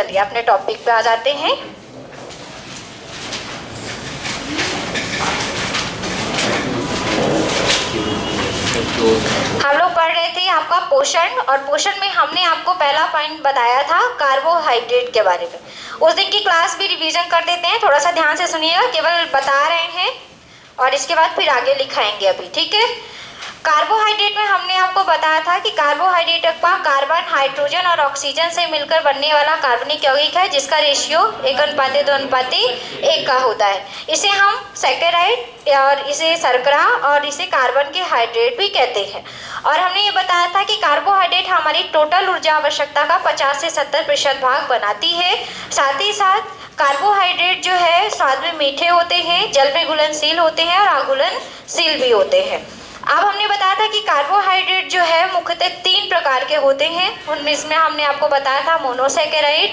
चलिए अपने टॉपिक पे आ जाते हैं। हम लोग पढ़ रहे थे आपका पोषण, और पोषण में हमने आपको पहला पॉइंट बताया था कार्बोहाइड्रेट के बारे में। उस दिन की क्लास भी रिवीजन कर देते हैं, थोड़ा सा ध्यान से सुनिएगा, केवल बता रहे हैं और इसके बाद फिर आगे लिखाएंगे अभी, ठीक है। कार्बोहाइड्रेट में हमने आपको बताया था कि कार्बोहाइड्रेट का कार्बन, हाइड्रोजन और ऑक्सीजन से मिलकर बनने वाला कार्बनिक यौगिक है, जिसका रेशियो 1:2:1 का होता है। इसे हम सैकेराइड और इसे शर्करा और इसे कार्बन के हाइड्रेट भी कहते हैं। और हमने ये बताया था कि कार्बोहाइड्रेट हमारी टोटल ऊर्जा आवश्यकता का 50 से 70% भाग बनाती है। साथ ही साथ कार्बोहाइड्रेट जो है स्वाद में मीठे होते हैं, जल में घुलनशील होते हैं और अघुलनशील भी होते हैं। अब हमने बताया था कि कार्बोहाइड्रेट जो है मुख्यतः 3 प्रकार के होते हैं। उनमें इसमें हमने आपको बताया था मोनोसैकेराइड,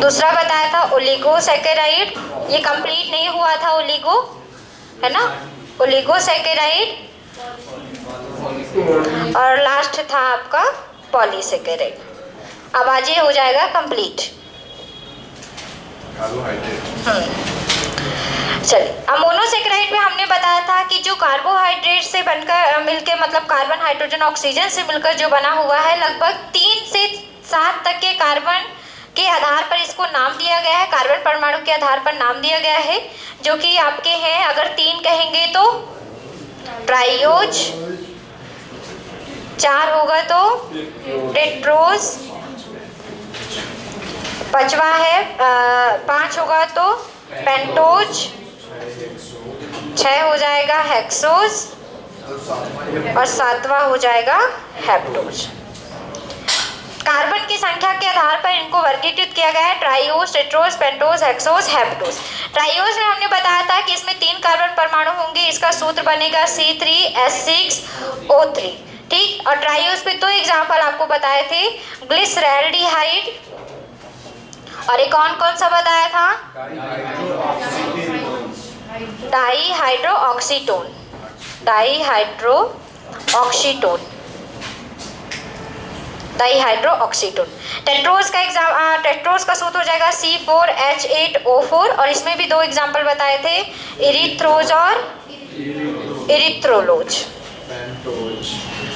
दूसरा बताया था ओलिगोसैकेराइड, ये कंप्लीट नहीं हुआ था ओलिगो, है ना, ओलिगोसैकेराइड, और लास्ट था आपका पॉलीसैकेराइड। अब आज ये हो जाएगा कंप्लीट। चलिए, अब मोनोसैकेराइड में हमने बताया था कि जो कार्बोहाइड्रेट से बनकर मिलकर मतलब कार्बन, हाइड्रोजन, ऑक्सीजन से मिलकर जो बना हुआ है, लगभग 3 से 7 तक के कार्बन के आधार पर इसको नाम दिया गया है, कार्बन परमाणु के आधार पर नाम दिया गया है, जो कि आपके हैं। अगर 3 कहेंगे तो ट्राइयोज, 4 होगा तो टेट्रोज, 5वां है 5 होगा तो पेंटोज, 6 हो जाएगा हेक्सोज और 7वां हो जाएगा हेप्टोज। कार्बन की संख्या के आधार पर इनको वर्गीकृत किया गया है, ट्राइयोज, टेट्रोज, पेंटोज, हेक्सोज, हेप्टोज। ट्राइयोज में हमने बताया था कि इसमें 3 कार्बन परमाणु होंगे, इसका सूत्र बनेगा C3H6O3, ठीक। और ट्राइयोज पे 2 एग्जाम्पल आपको बताए थे, ग्लिसरैल्डिहाइड और एक कौन सा बताया था, डाईहाइड्रोऑक्सीटोन, डाईहाइड्रोऑक्सीटोन। टेट्रोज का सूत्र हो जाएगा C4H8O4, और इसमें भी 2 एग्जाम्पल बताए थे, इरिथ्रोज और इरिथ्रोलोज।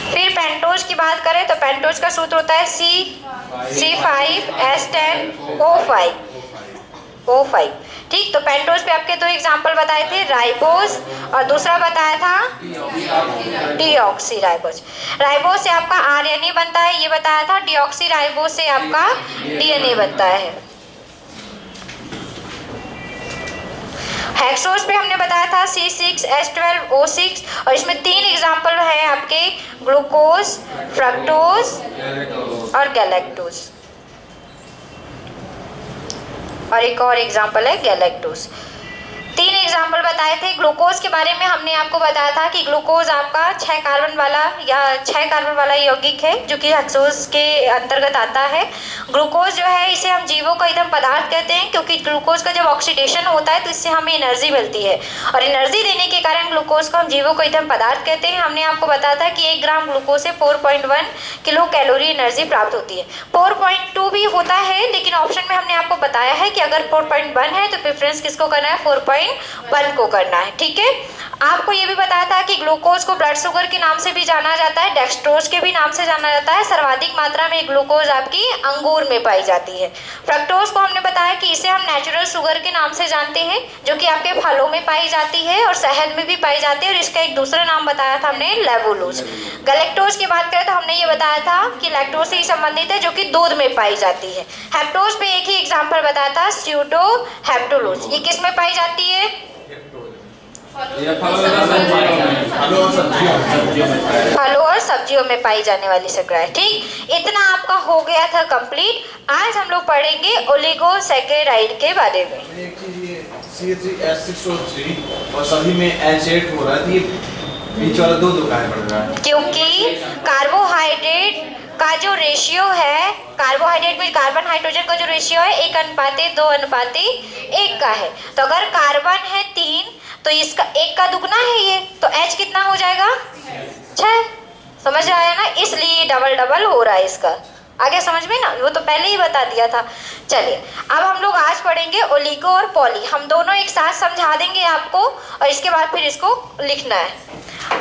फिर पेंटोज की बात करें तो पेंटोज का सूत्र होता है C5H10O5, ठीक। तो पेंटोज पे आपके 2 एग्जाम्पल बताए थे, राइबोज और दूसरा बताया था डीऑक्सीराइबोज। राइबोज से आपका आरएनए बनता है, ये बताया था। डीऑक्सीराइबोज से आपका डीएनए बनता है। हेक्सोज पे हमने बताया था C6H12O6, और इसमें 3 एग्जाम्पल है आपके, ग्लूकोज, फ्रक्टोज और गैलेक्टोज, और एक और एग्जाम्पल है गैलेक्टोज। 3 एग्जाम्पल बताए थे। ग्लूकोज के बारे में हमने आपको बताया था कि ग्लूकोज आपका 6 कार्बन वाला यौगिक है, जो कि हेक्सोज के अंतर्गत आता है। ग्लूकोज जो है इसे हम जीवों का ईंधन पदार्थ कहते हैं, क्योंकि ग्लूकोज का जब ऑक्सीडेशन होता है तो इससे हमें एनर्जी मिलती है, और एनर्जी देने के कारण ग्लूकोज को हम जीवों का ईंधन पदार्थ कहते हैं। हमने आपको बताया था कि 1 ग्राम ग्लूकोज से 4.1 किलो कैलोरी एनर्जी प्राप्त होती है। 4.2 भी होता है, लेकिन ऑप्शन में हमने आपको बताया है कि अगर 4.1 है तो प्रेफरेंस किसको करना है, 4.1 को करना है, ठीक है। आपको ये भी बताया था कि ग्लूकोज को ब्लड शुगर के नाम से भी जाना जाता है, डेक्सट्रोज के भी नाम से जाना जाता है। सर्वाधिक मात्रा में ग्लूकोज आपकी अंगूर में पाई जाती है। फ्रक्टोज को हमने बताया कि इसे हम नेचुरल शुगर के नाम से जानते हैं, जो कि आपके फलों में पाई जाती है और शहद में भी पाई जाती है, और इसका एक दूसरा नाम बताया था हमने, लेवोलोज। गैलेक्टोज की बात करें तो हमने ये बताया था कि लैक्टोज से ही संबंधित है, जो कि दूध में पाई जाती है। हेप्टोज पे एक ही एग्जाम्पल बताया था, स्यूडो हेप्टोलोज। ये किस में पाई जाती है, फलों और सब्जियों में पाई जाने वाली शर्करा है, ठीक। इतना आपका हो गया था कंप्लीट। आज हम लोग पढ़ेंगे ओलिगोसैकेराइड के बारे में। एक चीज ये C3H6O3 और सभी में H8 हो रहा है, ये बीच वाला 2 काहे पड़ रहा है, क्योंकि कार्बोहाइड्रेट का जो रेशियो है, कार्बोहाइड्रेट में कार्बन हाइड्रोजन का जो रेशियो है 1:2:1 का है। तो अगर कार्बन है 3 तो इसका 1 का दुगना है ये, तो H कितना हो जाएगा, 6। समझ आया ना, इसलिए डबल डबल हो रहा है इसका। आगे समझ में ना, वो तो पहले ही बता दिया था। चलिए अब हम लोग आज पढ़ेंगे ओलिगो और पॉली, हम दोनों एक साथ समझा देंगे आपको और इसके बाद फिर इसको लिखना है।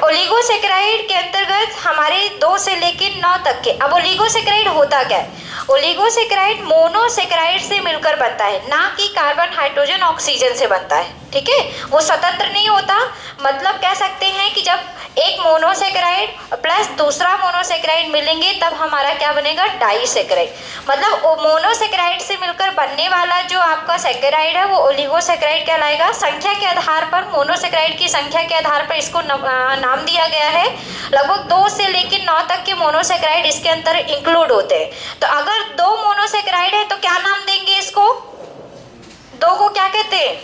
ओलिगोसेकेराइड के अंतर्गत हमारे 2 से लेकर 9 तक के। अब ओलिगोसेकेराइड होता क्या है? ओलिगोसेकेराइड मोनोसेकेराइड से मिलकर बनता है, ना कि कार्बन हाइड्रोजन ऑक्सीजन से बनता है, ठीक है। वो स्वतंत्र नहीं होता, मतलब कह सकते हैं कि जब एक मोनोसेकेराइड प्लस दूसरा मोनोसेकेराइड मिलेंगे तब हमारा क्या बनेगा? डाइसेकेराइड। मतलब मोनोसेकेराइड से मिलकर बनने वाला जो आपका सेकेराइड है वो ओलिगोसेकेराइड कहलाएगा। संख्या के आधार पर, मोनोसेकेराइड की संख्या के आधार पर इसको नाम दिया गया है। लगभग 2 से लेकर 9 तक के मोनोसेकेराइड इसके अंदर इंक्लूड होते हैं। तो अगर 2 मोनोसेकेराइड है तो क्या नाम देंगे इसको? 2 को क्या कहते हैं?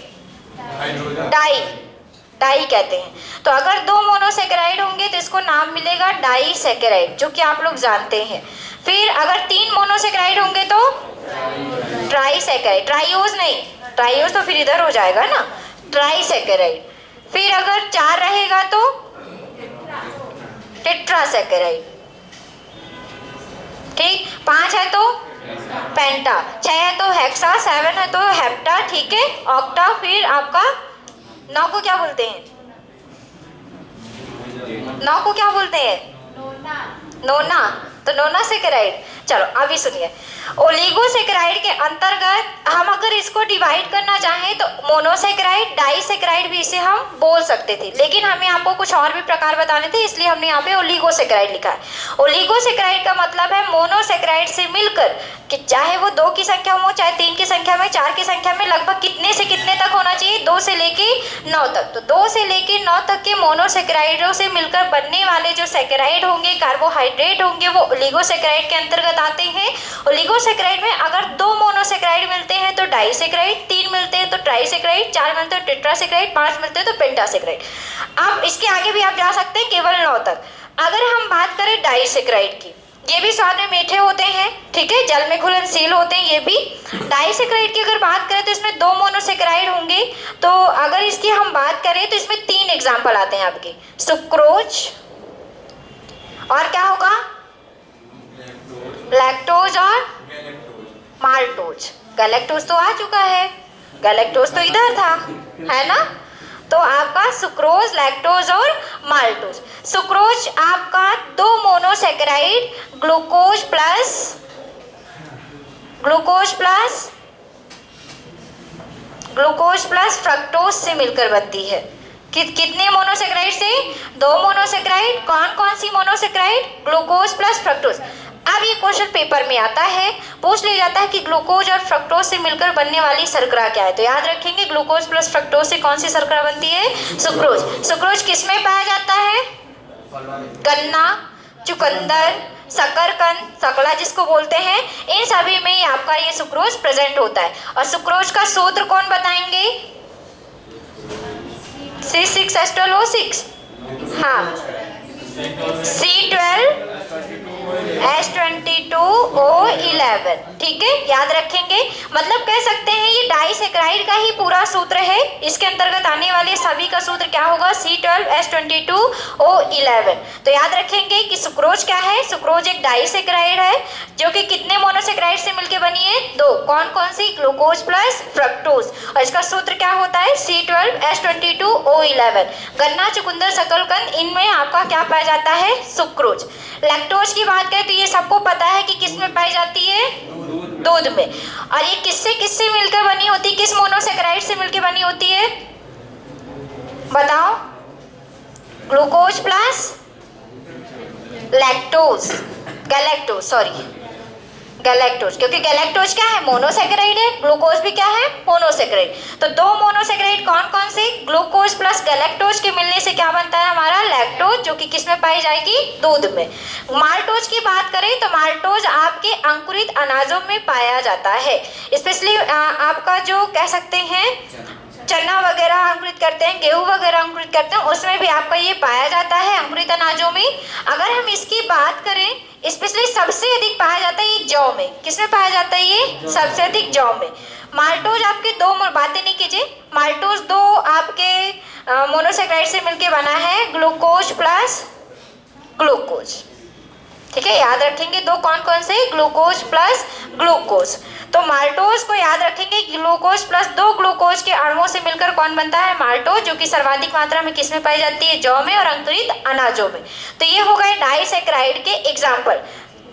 डाई कहते हैं। तो अगर 2 मोनोसेकेराइड होंगे तो इसको नाम मिलेगा डाइसेकेराइड, जो कि आप लोग जानते हैं। फिर अगर 3 मोनोसेकेराइड होंगे तो ट्राइसेकेराइड, ट्राइओज नहीं, ट्राइओज तो फिर इधर हो जाएगा ना, ट्राइसेकेराइड। फिर अगर 4 रहेगा तो टेट्रासेकेराइड, ठीक। 5 है तो पेंटा, 6 है तो हेक्सा, 7 है तो हेप्टा, ठीक है, ऑक्टा। फिर आपका 9 को क्या बोलते हैं? 9 को क्या बोलते हैं? नोना। तो नोनासेकेराइड। चलो अभी सुनिए, ओलिगोसेकेराइड के अंतर्गत हम अगर इसको डिवाइड करना चाहें तो मोनोसेकेराइड, डाइसेकेराइड भी इसे हम बोल सकते थे, लेकिन हमें आपको कुछ और भी प्रकार बताने थे, इसलिए हमने यहाँ पे ओलिगोसेकेराइड लिखा है। ओलिगोसेकेराइड का मतलब है मोनोसेकेराइड से मिलकर, कि चाहे वो 2 की संख्या में हो, चाहे 3 की संख्या में, 4 की संख्या में, लगभग कितने से कितने तक होना चाहिए? 2 से लेके 9 तक। तो 2 से लेके 9 तक के मोनोसेकेराइडों से मिलकर बनने वाले जो सेकेराइड होंगे, कार्बोहाइड्रेट होंगे, वो ओलिगोसेकेराइड के अंतर्गत आते हैं। ओलिगोसेकेराइड में अगर 2 मोनोसेकेराइड मिलते हैं तो डाइसेकेराइड, 3 मिलते हैं तो ट्राइसेकेराइड, 4 मिलते हैं तो टेट्रासेकेराइड, 5 मिलते हैं तो पेंटासेकेराइड। अब इसके आगे भी आप जा सकते हैं केवल 9 तक। अगर हम बात करें डाइसेकेराइड की, ये भी स्वाद में मीठे होते हैं, ठीक है, जल में घुलनशील होते हैं ये भी। डाइसेकेराइड की अगर बात करें तो इसमें 2 मोनोसेकेराइड होंगे। तो अगर इसकी हम बात करें तो इसमें 3 एग्जाम्पल आते हैं आपके, सुक्रोज, और क्या होगा? लैक्टोज और माल्टोज। गैलेक्टोज तो आ चुका है, गैलेक्टोज तो इधर था, है ना। तो आपका सुक्रोज, लैक्टोज और माल्टोज। सुक्रोज आपका 2 मोनोसेकेराइड ग्लूकोज प्लस फ्रक्टोज से मिलकर बनती है। कितने मोनोसेकेराइड से? 2 मोनोसेकेराइड। कौन कौन सी मोनोसेकेराइड? Glucose plus fructose. अब ये क्वेश्चन पेपर में आता है, पूछ लिया जाता है कि ग्लूकोज और फ्रक्टोज से मिलकर बनने वाली शर्करा क्या है? तो याद रखेंगे ग्लूकोज प्लस फ्रक्टोज से कौन सी शर्करा बनती है? सुक्रोज। सुक्रोज किस में पाया जाता है? गन्ना, चुकंदर, शकरकंद, सकला जिसको बोलते हैं, इन सभी में आपका ये सुक्रोज प्रेजेंट होता है। और सुक्रोज का सूत्र कौन बताएंगे? C6H12O6, हाँ, C12H22O11, ठीक है, याद रखेंगे। मतलब कह सकते हैं ये डाइसेकेराइड का ही पूरा सूत्र है, इसके अंतर्गत आने वाले सभी का सूत्र क्या होगा? C12H22O11। तो याद रखेंगे कि सुक्रोज क्या है? सुक्रोज एक डाइसेकेराइड है जो कि कितने मोनोसेकेराइड से मिलकर बनी है? 2। कौन कौन सी? Glucose plus fructose. और इसका सूत्र क्या होता है? C12H22O11। गन्ना, चुकंदर, शकरकंद, इनमें आपका क्या पाया जाता है? सुक्रोज। लैक्टोज की बात करें तो ये सबको पता है कि किस में पाई जाती है? दूध में। और ये किससे मिलकर बनी होती है? किस मोनोसेकेराइड से मिलकर बनी होती है? बताओ। Glucose plus lactose, galactose, sorry galactose, क्योंकि गैलेक्टोज क्या है? मोनोसेकेराइड है, ग्लूकोज भी क्या है? मोनोसेकेराइड। तो 2 मोनोसेकेराइड कौन कौन से? ग्लूकोज प्लस गैलेक्टोज के मिलने से क्या बनता है हमारा? लैक्टोज, जो कि किस में पाई जाएगी? दूध में। माल्टोज की बात करें तो माल्टोज आपके अंकुरित अनाजों में पाया जाता है, स्पेशली आपका जो कह सकते हैं चना वगैरह अंकुरित करते हैं, गेहूं वगैरह अंकुरित करते हैं, उसमें भी आपका ये पाया जाता है अंकुरित अनाजों में। अगर हम इसकी बात करें, स्पेशली सबसे अधिक पाया जाता है ये जौ में। किसमें पाया जाता है ये? सबसे अधिक जौ में। माल्टोज आपके 2 बातें नहीं कीजिए, माल्टोज 2 आपके मोनोसेकेराइड से मिलके बना है, ग्लूकोज प्लस ग्लूकोज। ठीक है, याद रखेंगे दो कौन कौन से, ग्लूकोज प्लस ग्लूकोज। तो माल्टोज को याद रखेंगे, ग्लूकोज प्लस दो ग्लूकोज के अणुओं से मिलकर कौन बनता है, माल्टोज, जो कि सर्वाधिक मात्रा में किसमें पाई जाती है, जौ में और अंकुरित अनाजों में। तो ये हो गए डाइसेकेराइड के एग्जाम्पल।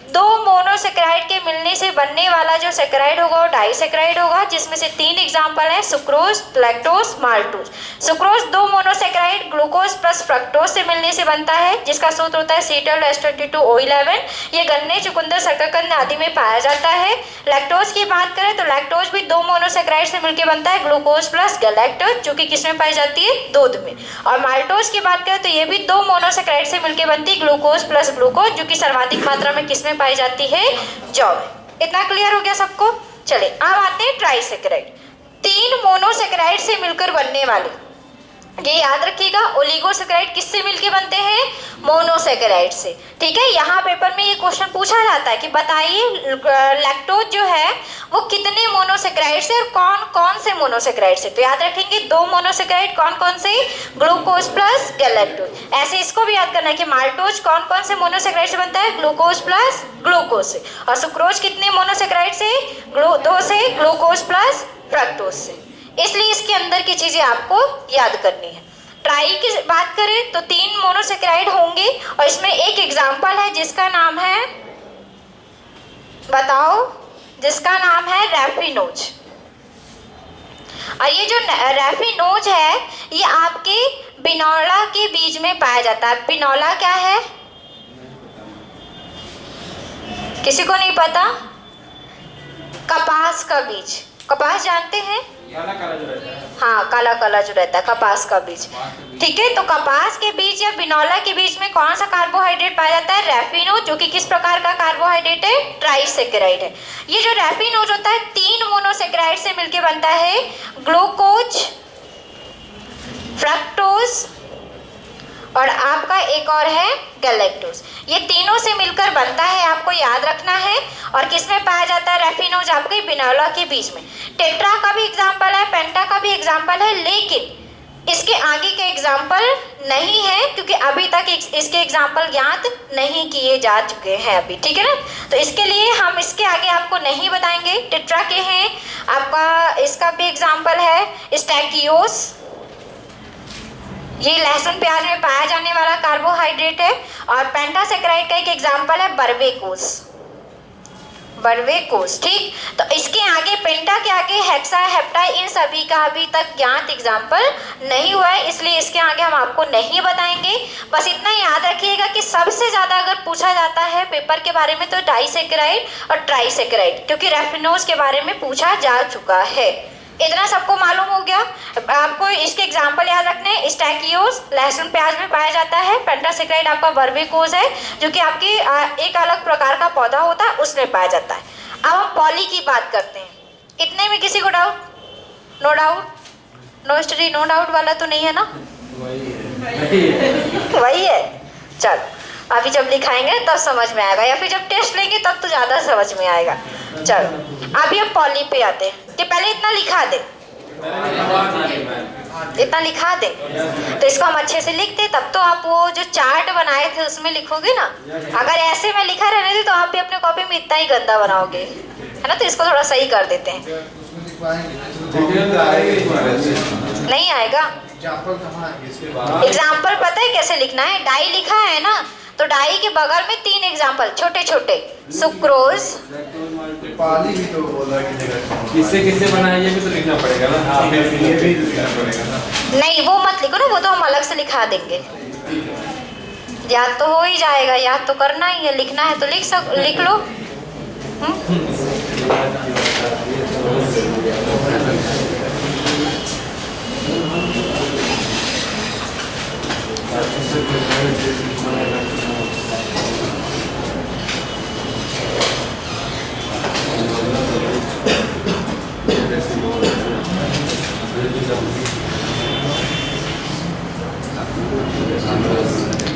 दो मोनोसेकेराइड के मिलने से बनने वाला जो सेकेराइड होगा वो डाइसेकेराइड होगा, जिसमें से तीन एग्जाम्पल है, सुक्रोज, लैक्टोज, माल्टोज। सुक्रोज दो मोनोसेकेराइड ग्लूकोज प्लस फ्रक्टोज से मिलने से बनता है, जिसका सूत्र होता है C12H22O11। ये गन्ने, चुकंदर, शकरकंद आदि में पाया जाता है। लैक्टोज की बात करें तो लैक्टोज भी दो मोनोसेकेराइड से मिलकर बनता है, ग्लूकोज प्लस गैलेक्टोज, जो कि किसमें पाई जाती है, दूध में। और माल्टोज की बात करें तो ये भी दो मोनोसेकेराइड से मिलकर बनती है, ग्लूकोज प्लस ग्लूकोज, जो कि सर्वाधिक मात्रा में किसमें पाई जाती है, जौ में। इतना क्लियर हो गया सबको? चलिए अब आते हैं ट्राइसेकेराइड। तीन मोनोसेकेराइड से मिलकर बनने वाले, ये याद रखिएगा, ओलिगोसेकेराइड किससे मिलके बनते हैं, मोनोसेकेराइड से। ठीक है, यहाँ पेपर में ये क्वेश्चन पूछा जाता है कि बताइए लैक्टोज जो है वो कितने मोनोसेकेराइड से और कौन कौन से मोनोसेकेराइड से। तो याद रखेंगे दो मोनोसेकेराइड कौन कौन से, ग्लूकोज प्लस गैलेक्टोज। ऐसे इसको भी याद करना है कि माल्टोज कौन कौन से मोनोसेकेराइड से बनता है, ग्लूकोज प्लस ग्लूकोज से। और सुक्रोज कितने मोनोसेकेराइड से, दो से, ग्लूकोज प्लस फ्रक्टोज से। इसलिए इसके अंदर की चीजें आपको याद करनी है। ट्राई की बात करें तो तीन मोनोसेकेराइड होंगे और इसमें एक एग्जाम्पल है जिसका नाम है, बताओ, जिसका नाम है रैफिनोज। और ये जो रैफिनोज है ये आपके बिनौला के बीज में पाया जाता है। बिनौला क्या है, किसी को नहीं पता? कपास का बीज, कपास जानते हैं, काला काला जो रहता है, हाँ काला काला जो रहता है, कपास का बीज। ठीक है, तो कपास के बीज या बिनौला के बीज में कौन सा कार्बोहाइड्रेट पाया जाता है, रैफिनोज, जो कि किस प्रकार का कार्बोहाइड्रेट है, ट्राइसेकेराइड है। ये जो रैफिनोज होता है तीन मोनोसेकेराइड से मिलकर बनता है, ग्लूकोज, फ्रक्टोज और आपका एक और है गैलेक्टोज। ये तीनों से मिलकर बनता है, आपको याद रखना है। और किसमें पाया जाता है रैफिनोज, आपके बिनौला के बीज में। टेट्रा का भी एग्जाम्पल है, पेंटा का भी एग्जाम्पल है, लेकिन इसके आगे के एग्जाम्पल नहीं है क्योंकि अभी तक इसके एग्जाम्पल ज्ञात नहीं किए जा चुके हैं अभी। ठीक है ना, तो इसके लिए हम इसके आगे आपको नहीं बताएंगे। टेट्रा के हैं आपका, इसका भी एग्जाम्पल है स्टैकियोस, ये लहसुन प्याज में पाया जाने वाला कार्बोहाइड्रेट है। और पेंटासेकेराइड का एक एग्जाम्पल है बर्वेकोस, बर्वेकोस। ठीक, तो इसके आगे पेंटा के आगे हेक्सा, हेप्टा, इन सभी का अभी तक ज्ञात एग्जाम्पल नहीं हुआ है, इसलिए इसके आगे हम आपको नहीं बताएंगे। बस इतना याद रखिएगा कि सबसे ज़्यादा अगर पूछा जाता है पेपर के बारे में तो डाइसेकेराइड और ट्राइसेकेराइड, क्योंकि रैफिनोज के बारे में पूछा जा चुका है। इतना सबको मालूम हो गया। आपको इसके एग्जाम्पल याद रखने हैं, स्टैकियोस लहसुन प्याज में पाया जाता है, पेंटासेकेराइड आपका बर्वेकोस है जो कि आपकी एक अलग प्रकार का पौधा होता है उसमें पाया जाता है। अब हम पॉली की बात करते हैं। इतने में किसी को doubt? No doubt, no study, no doubt वाला तो नहीं है ना? वही है। चलो अभी जब लिखाएंगे तब समझ में आएगा, या फिर जब टेस्ट लेंगे तब तो ज़्यादा समझ में आएगा। चलो अभी हम पॉली पे आते हैं कि पहले इतना लिखा दे, इतना लिखा दे तो इसको हम अच्छे से लिखते, तब तो आप वो जो चार्ट बनाए थे उसमें लिखोगे ना। अगर ऐसे में लिखा रहने दे तो आप भी अपने कॉपी में इतना ही गंदा बनाओगे, है ना। तो इसको थोड़ा सही कर देते हैं। नहीं आएगा एग्जाम्पल, पता है कैसे लिखना है? डाई लिखा है ना, तो डाई के बगल में तीन एग्जाम्पल छोटे छोटे, सुक्रोज, पाली भी तो बोला कि किससे किससे बना है ये भी तो लिखना पड़ेगा ना। हाँ, ये भी लिखना पड़ेगा ना। नहीं वो मत लिखो ना, वो तो हम अलग से लिखा देंगे। याद तो हो ही जाएगा, याद तो करना ही है, लिखना है तो लिख लो।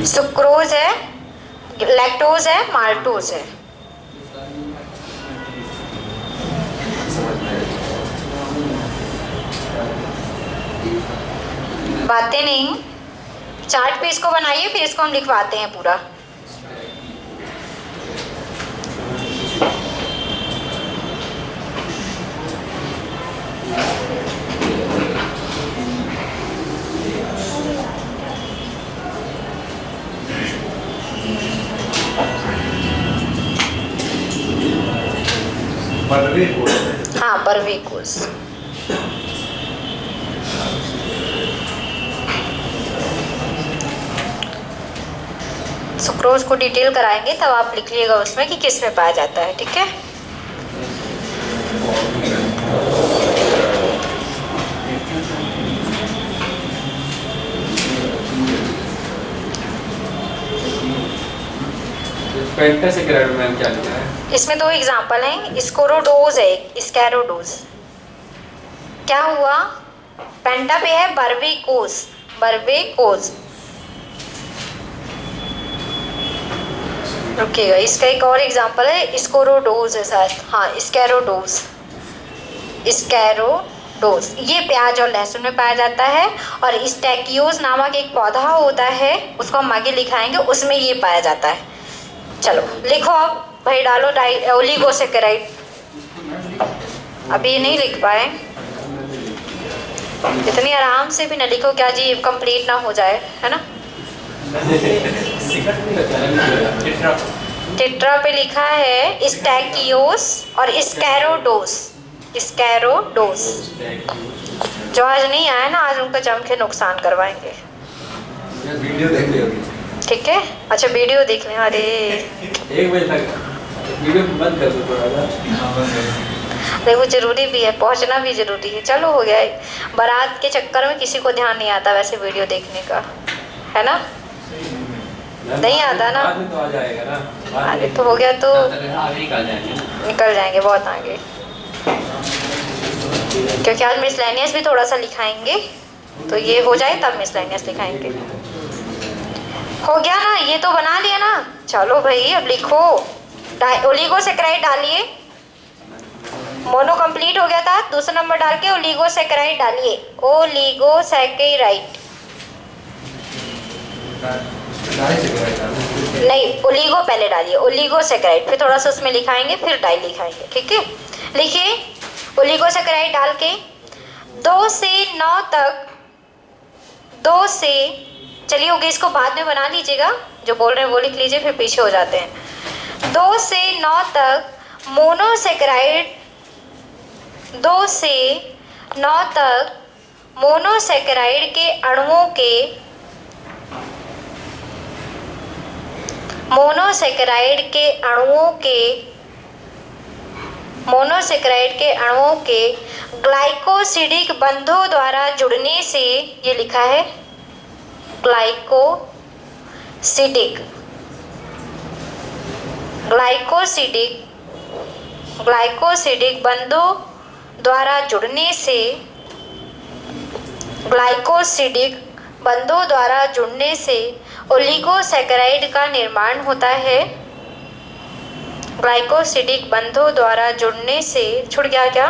सुक्रोज है, लैक्टोज है, माल्टोज है। बातें नहीं, चार्ट पे इसको बनाइए फिर इसको हम लिखवाते हैं पूरा। बर्वेकोस। हाँ, बर्वेकोस। सुक्रोज को डिटेल कराएंगे तब आप लिख लीजिएगा उसमें कि किस में पाया जाता है, ठीक है। पेंटासेकेराइड में क्या लिखा है? इसमें दो एग्जाम्पल हैं, स्कोरोडोज है, स्कैरोडोज। क्या हुआ, पेंटा पे है बर्वेकोस, बर्वेकोस। रुकिएगा, इसका एक और एग्जाम्पल है स्कोरोडोज है शायद, हाँ स्कैरोडोज, स्कैरोडोज। ये प्याज और लहसुन में पाया जाता है। और स्टैकियोज नामक एक पौधा होता है, उसको हम आगे लिखाएंगे, उसमें ये पाया जाता है। चलो लिखो आप भाई, डालो ओलिगोसेकेराइड। अभी नहीं लिख पाए, इतनी आराम से भी ना लिखो क्या जी कंप्लीट ना हो जाए, है ना। टेट्रा पे लिखा है स्टैकियोस और स्कैरोडोस, स्कैरोडोस। जो आज नहीं आया ना, आज उनका जम के नुकसान करवाएंगे। वीडियो देख लियो ठीक है, अच्छा वीडियो देख लें। अरे 1 बजे तक वीडियो बंद कर दो थोड़ा सा। देखो जरूरी भी है, पहुंचना भी जरूरी है। चलो हो गया, बारात के चक्कर में किसी को ध्यान नहीं आता वैसे वीडियो देखने का, है ना। नहीं आता ना, बाद में तो आ जाएगा ना, आगे तो हो गया तो आगे निकल जाएंगे। निकल जाएंगे बहुत आगे, क्योंकि आज मिसलेनियस भी थोड़ा सा लिखाएंगे, तो ये हो जाए तब मिसलेनियस लिखाएंगे। हो गया ना, ये तो बना लिया ना। चलो भाई अब लिखो, ओलिगोसेकेराइड डालिए। मोनो कंप्लीट हो गया था, दूसरा नंबर डाल के ओलिगोसेकेराइड डालिए, ओलिगोसेकेराइड। नहीं, ओलिगो पहले डालिए, ओलिगोसेकेराइड, फिर थोड़ा सा उसमें लिखाएंगे, फिर डाई लिखाएंगे, ठीक है। लिखिए ओलिगोसेकेराइड डाल के 2 से 9 तक, 2 से, चलिए होगी, इसको बाद में बना लीजिएगा, जो बोल रहे हैं वो लिख लीजिए, फिर पीछे हो जाते हैं। 2 से 9 तक मोनोसेकेराइड, 2 से 9 तक मोनोसेकेराइड के अणुओं के, मोनोसेकेराइड के अणुओं के, मोनोसेकेराइड के अणुओं के ग्लाइकोसिडिक बंधों द्वारा जुड़ने से, ये लिखा है ग्लाइकोसिडिक, ग्लाइकोसिडिक, ग्लाइकोसिडिक बंधों द्वारा जुड़ने से, ग्लाइकोसिडिक बंधों द्वारा जुड़ने से ओलिगोसेकेराइड का निर्माण होता है। ग्लाइकोसिडिक बंधों द्वारा जुड़ने से, छूट गया क्या,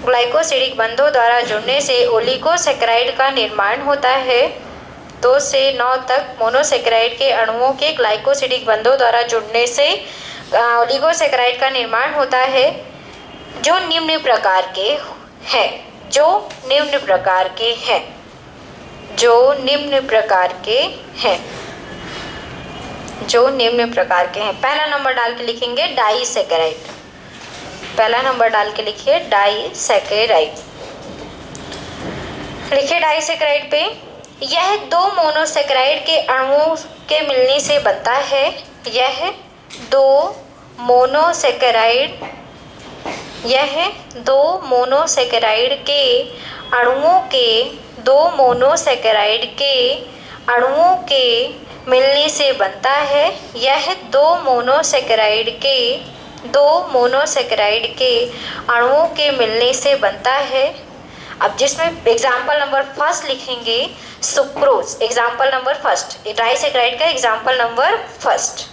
ग्लाइकोसिडिक बंधों द्वारा जुड़ने से ओलिगोसेकेराइड का निर्माण होता है। 2 से 9 तक मोनोसेकेराइड के अणुओं के ग्लाइकोसिडिक बंधों द्वारा जुड़ने से ओलिगोसेकेराइड का निर्माण होता है, जो निम्न प्रकार के हैं, जो निम्न प्रकार के हैं, जो निम्न प्रकार के हैं, जो निम्न प्रकार के हैं। पहला नंबर डाल के लिखेंगे डाइसेकेराइड, पहला नंबर डाल के लिखिए डाइसेकेराइड। लिखिए डाइसेकेराइड पे, यह 2 मोनोसेकेराइड के अणुओं के मिलने से बनता है। यह 2 मोनोसेकेराइड, यह 2 मोनोसेकेराइड के अणुओं के, 2 मोनोसेकेराइड के अणुओं के मिलने से बनता है। यह 2 मोनोसेकेराइड के, 2 मोनोसेकेराइड के अणुओं के मिलने से बनता है। अब जिसमें एग्जाम्पल नंबर फर्स्ट लिखेंगे sucrose, example number first, disaccharide का एग्जाम्पल नंबर फर्स्ट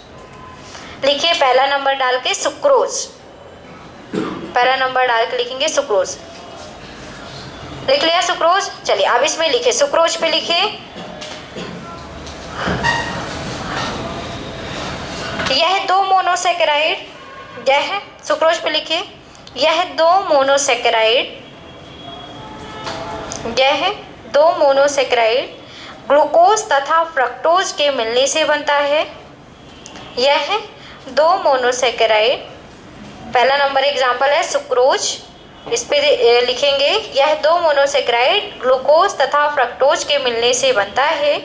लिखिए। पहला नंबर डाल के सुक्रोज, पहला नंबर डाल के लिखेंगे सुक्रोज। लिख लिया सुक्रोज। चलिए अब इसमें लिखे, सुक्रोज पे लिखे, यह 2 मोनोसेकेराइड, यह सुक्रोज पे लिखे, यह 2 मोनोसेकेराइड, यह 2 मोनोसेकेराइड ग्लूकोज तथा फ्रक्टोज के मिलने से बनता है। यह 2 मोनोसेकेराइड पहला नंबर एग्जाम्पल है सुक्रोज। इस पे लिखेंगे यह दो मोनोसेक्राइड ग्लूकोज तथा फ्रक्टोज के मिलने से बनता है।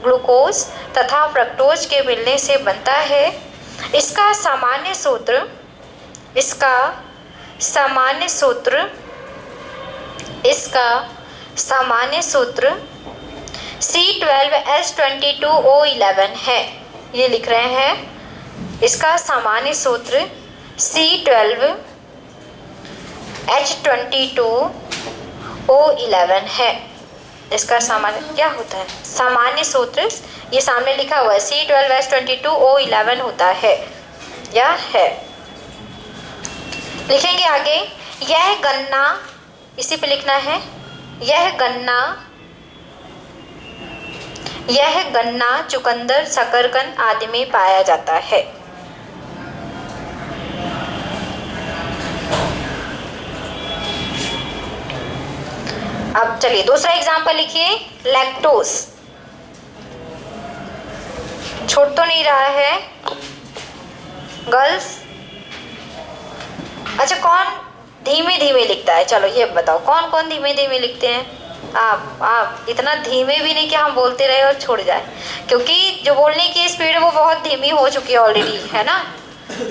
ग्लूकोज तथा फ्रक्टोज के मिलने से बनता है। इसका सामान्य सूत्र C12H22O11 है। ये लिख रहे हैं, इसका सामान्य सूत्र C12H22O11 है। इसका सामान्य क्या होता है? सामान्य सूत्र ये सामने लिखा हुआ है, C12H22O11 होता है या है। लिखेंगे आगे, यह गन्ना, इसी पे लिखना है, यह गन्ना चुकंदर शकरकंद आदि में पाया जाता है। अब चलिए दूसरा एग्जाम्पल लिखिए, लैक्टोज। छूट तो नहीं रहा है गर्ल्स? अच्छा, कौन धीमे धीमे लिखता है? चलो ये बताओ, कौन कौन धीमे धीमे लिखते हैं? आप इतना धीमे भी नहीं कि हम बोलते रहे और छोड़ जाए, क्योंकि जो बोलने की स्पीड है वो बहुत धीमी हो चुकी है ऑलरेडी, है ना।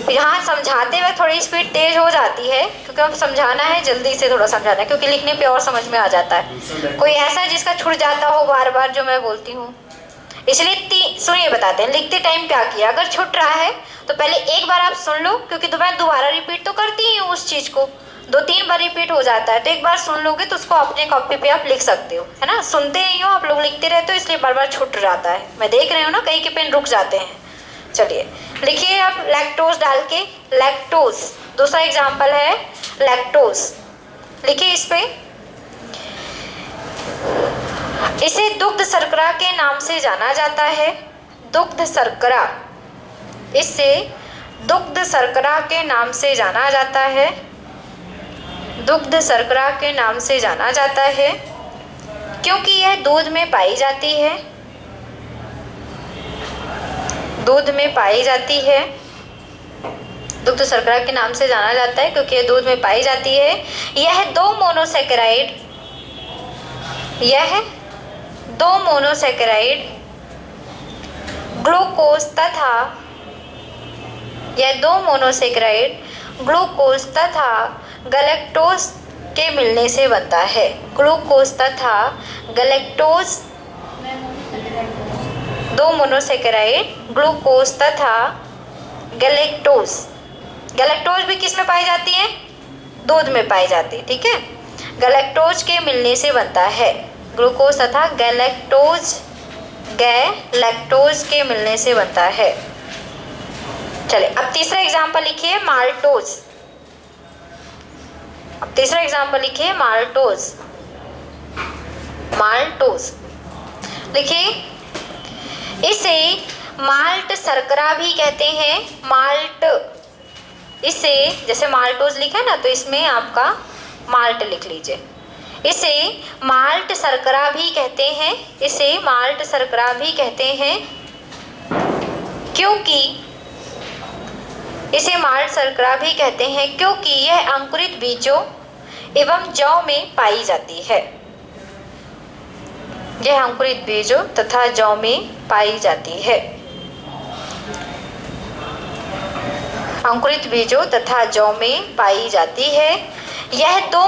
यहाँ समझाते हुए थोड़ी स्पीड तेज हो जाती है, क्योंकि अब समझाना है, जल्दी से थोड़ा समझाना है, क्योंकि लिखने पे और समझ में आ जाता है। कोई ऐसा जिसका छूट जाता हो बार बार जो मैं बोलती हूँ, इसलिए सुनिए बताते हैं। लिखते टाइम क्या किया, अगर छूट रहा है तो पहले एक बार आप सुन लो, क्योंकि मैं दोबारा रिपीट तो करती ही हूँ उस चीज़ को, 2-3 बार रिपीट हो जाता है, तो एक बार सुन लोगे तो उसको अपने कॉपी पे आप लिख सकते हो, है ना। सुनते ही हो आप लोग, लिखते रहते हो, इसलिए बार बार छूट जाता है। मैं देख रही हूँ ना, कहीं के पेन रुक जाते हैं। चलिए लिखिए आप लैक्टोज डाल के, लैक्टोज। दूसरा एग्जाम्पल है लैक्टोज। लिखिए इस पे, इसे दुग्ध शर्करा के नाम से जाना जाता है। दुग्ध शर्करा, इसे दुग्ध शर्करा के नाम से जाना जाता है। दुग्ध शर्करा के नाम से जाना जाता है क्योंकि यह दूध में पाई जाती है। दूध में पाई जाती है। दुग्ध शर्करा के नाम से जाना जाता है क्योंकि यह दूध में पाई जाती है। यह दो मोनोसेकेराइड ग्लूकोज तथा गैलेक्टोज के मिलने से बनता है। ग्लूकोज तथा गैलेक्टोज, दो मोनोसेकेराइड ग्लूकोज तथा गैलेक्टोज। गैलेक्टोज भी किस में पाई जाती है? दूध में पाई जाती है, ठीक है। गैलेक्टोज के मिलने से बनता है। ग्लूकोज तथा गैलेक्टोज के मिलने से बनता है। चले अब तीसरा एग्जाम्पल लिखिए, माल्टोज। अब तीसरा एग्जाम्पल लिखिए, माल्टोज। माल्टोज लिखिए, इसे माल्ट शर्करा भी कहते हैं। माल्ट, इसे जैसे माल्टोज लिखा ना, तो इसमें आपका माल्ट लिख लीजिए। इसे माल्ट शर्करा भी कहते हैं। इसे माल्ट शर्करा भी कहते हैं क्योंकि इसे माल्ट शर्करा भी कहते हैं क्योंकि यह अंकुरित बीजों एवं जौ में पाई जाती है। यह अंकुरित बीजों तथा जौ में पाई जाती है। अंकुरित बीजों तथा जौ में पाई जाती है। यह दो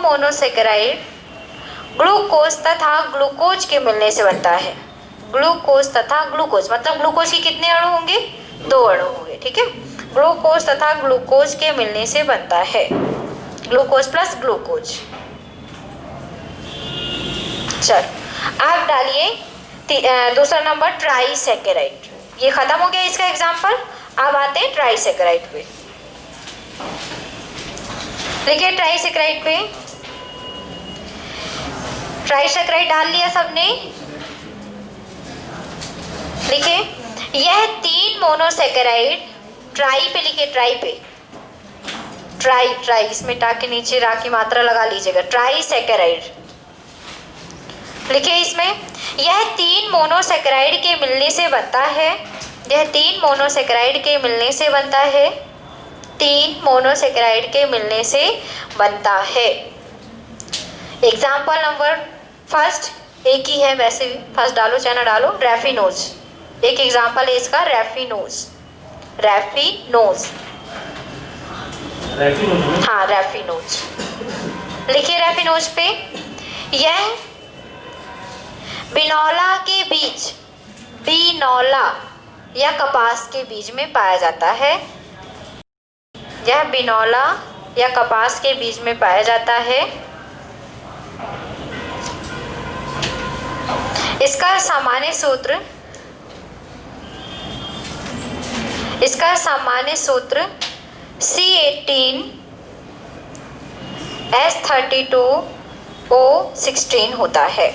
मोनोसेकेराइड ग्लूकोज तथा ग्लूकोज के मिलने से बनता है। ग्लूकोज तथा ग्लूकोज मतलब ग्लूकोज के कितने अणु होंगे? 2 अणु होंगे, ठीक है। ग्लूकोज तथा ग्लूकोज के मिलने से बनता है। Glucose plus glucose. चल आप डालिए दूसरा नंबर, ट्राइसेकेराइड। ये खत्म हो गया इसका एग्जाम्पल। अब आते हैं ट्राइसेकेराइड पे। देखिए ट्राइसेकेराइड पे, ट्राइसेकेराइड डाल लिया सबने। लिखिए, यह 3 मोनोसेकेराइड, ट्राई पे लिखिए, ट्राई पे, ट्राई, इसमें टा के नीचे रा की मात्रा लगा लीजिएगा। ट्राइसेकेराइड लिखिए, इसमें यह 3 मोनोसेकेराइड के मिलने से बनता है। यह 3 मोनोसेकेराइड के मिलने से बनता है। 3 मोनोसेकेराइड के मिलने से बनता है। एग्जाम्पल नंबर फर्स्ट एक ही है, वैसे भी फर्स्ट डालो चाहे ना डालो, रैफिनोज। एक एग्जाम्पल है इसका रैफिनोज। रैफिनोज, हाँ रैफिनोज। लिखिए रैफिनोज पे, यह बिनौला के बीज, बिनौला या कपास के बीज में पाया जाता है। यह बिनौला या कपास के बीज में पाया जाता है। इसका सामान्य सूत्र, इसका सामान्य सूत्र C18H32O16 होता है।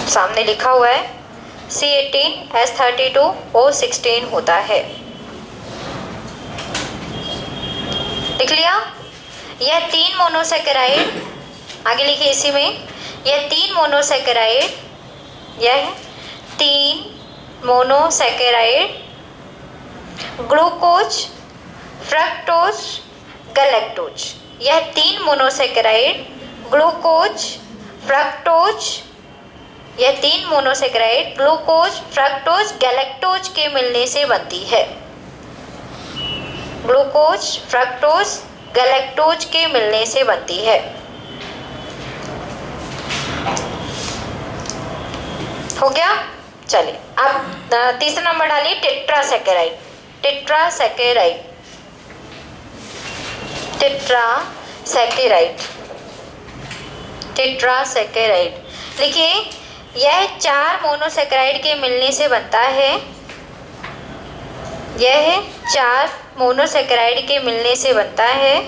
सामने लिखा हुआ है C18H32O16 होता है। लिख लिया? यह 3 मोनोसेकेराइड, आगे लिखिए इसी में, यह 3 मोनोसेकेराइड, यह 3 मोनोसेकेराइड ग्लूकोज, फ्रक्टोज, गैलेक्टोज, यह 3 मोनोसेकेराइड ग्लूकोज, फ्रक्टोज, यह 3 मोनोसेकेराइड ग्लूकोज, फ्रक्टोज, गैलेक्टोज के मिलने से बनती है। ग्लूकोज, फ्रक्टोज, गैलेक्टोज के मिलने से बनती है। हो गया? चलिए अब तीसरा नंबर डालिए, टेट्रासेकेराइड। टेट्रासेकेराइड, टेट्रासेकेराइड, टेट्रासेकेराइड। लिखिए, यह 4 मोनोसेकेराइड के मिलने से बनता है। यह 4 मोनोसेकेराइड के मिलने से बनता है।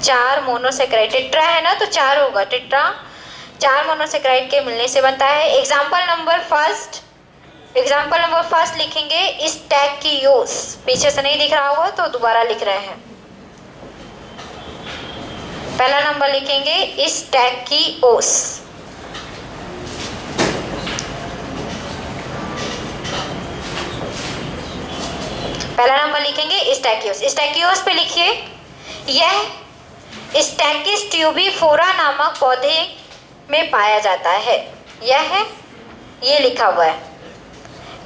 4 मोनोसेकेराइड, टेट्रा है ना तो 4 होगा, टेट्रा 4 मोनोसेकेराइड के मिलने से बनता है। Example number first, example number first लिखेंगे स्टैकियोस। पीछे से नहीं दिख रहा होगा तो दोबारा लिख रहे हैं। पहला नंबर लिखेंगे स्टैकियोस। पहला नंबर लिखेंगे स्टैकियोस। स्टैकियोस पे लिखिए, यह स्टैकिस ट्यूबिफोरा नामक पौधे में पाया जाता है। यह है, ये लिखा हुआ है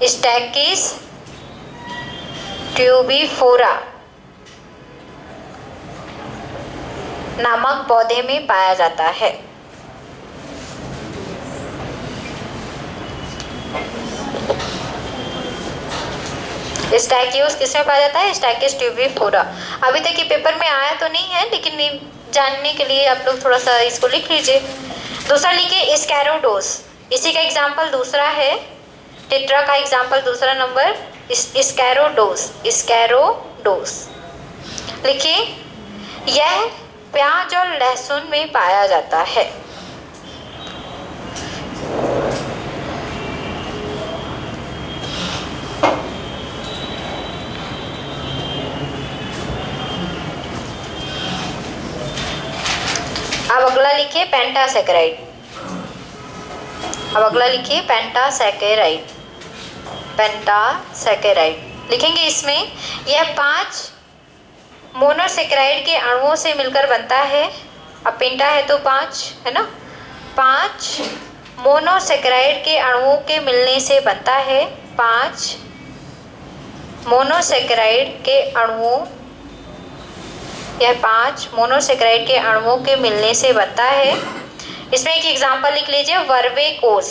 स्टैकिस ट्यूबिफोरा नामक पौधे में पाया जाता है। स्टैकियोस किसमें पाया जाता है? स्टैकिस ट्यूबिफोरा। अभी तक ये पेपर में आया तो नहीं है, लेकिन जानने के लिए आप लोग थोड़ा सा इसको लिख लीजिए। दूसरा लिखिए स्कैरोडोस। इसी का एग्जाम्पल दूसरा है, टेट्रा का एग्जाम्पल दूसरा नंबर स्कैरोडोस। स्कैरोडोस लिखिए, यह प्याज और लहसुन में पाया जाता है। अब अगला लिखिए पेंटासेकेराइड। अब अगला लिखिए पेंटासेकेराइड। पेंटासेकेराइड लिखेंगे इसमें, यह 5 मोनोसेकेराइड के अणुओं से मिलकर बनता है। अब पेंटा है तो 5 है ना, 5 मोनोसेकेराइड के अणुओं के मिलने से बनता है। 5 मोनोसेकेराइड के अणुओं, यह 5 मोनोसेकेराइड के अणुओं के मिलने से बनता है। इसमें एक एग्जाम्पल लिख लीजिए, वर्वेकोज।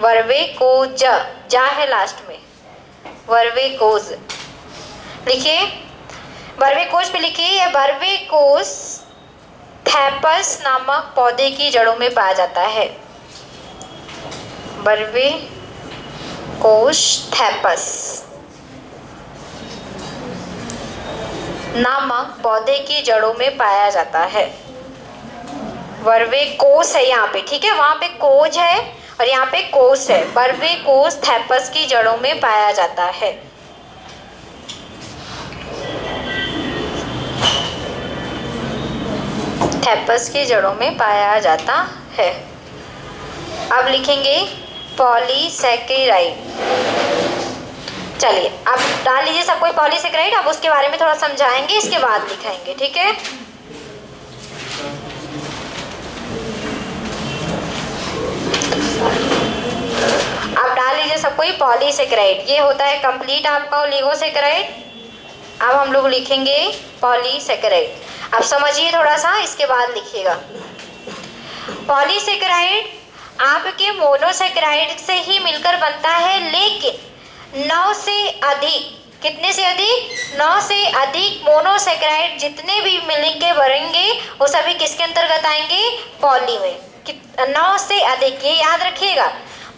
वर्वेकोज, जा है लास्ट में, वर्वेकोज लिखिए। वर्वेकोज पे लिखिए, यह वर्वेकोज थैपस नामक पौधे की जड़ों में पाया जाता है। वर्वेकोज थैपस नामक पौधे की जड़ों में पाया जाता है। वर्वेकोस है यहाँ पे, ठीक है, वहां पे कोज है और यहाँ पे कोस है। वर्वेकोस थैपस की जड़ों में पाया जाता है। थैपस की जड़ों में पाया जाता है। अब लिखेंगे पॉलीसेकेराइड। चलिए अब डाल लीजिए सब कोई पॉलीसेकेराइड। अब उसके बारे में थोड़ा समझाएंगे, इसके बाद लिखाएंगे, ठीक है। अब डाल लीजिए सब कोई पॉलीसेकेराइड। ये होता है कंप्लीट आपका ओलिगोसेकेराइड। अब हम लोग लिखेंगे पॉलीसेकेराइड। अब समझिए थोड़ा सा, इसके बाद लिखिएगा। पॉलीसेकेराइड आपके मोनोसेकेराइड से ही मिलकर बनता है, लेकिन 9 से अधिक, कितने से अधिक? 9 से अधिक मोनोसेकेराइड जितने भी मिलके बनेंगे वो सभी किसके अंतर्गत आएंगे? पॉली में। 9 से अधिक, ये याद रखिएगा।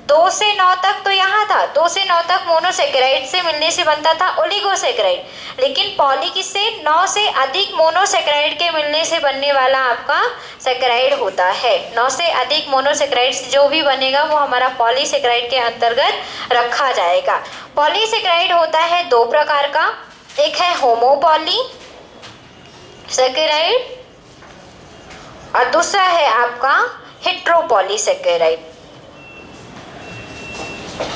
2 से 9 तक तो यहाँ था, 2 से 9 तक मोनोसेकेराइड से मिलने से बनता था ओलिगोसेकेराइड, लेकिन पॉली किससे? 9 से अधिक मोनोसेकेराइड के मिलने से बनने वाला आपका सेकेराइड होता है। 9 से अधिक मोनोसेकेराइड से जो भी बनेगा वो हमारा पॉलीसेकेराइड के अंतर्गत रखा जाएगा। पॉलीसेकेराइड होता है 2 प्रकार का, एक है होमोपॉली सेकेराइड और दूसरा है आपका हेट्रोपॉलीसेकेराइड।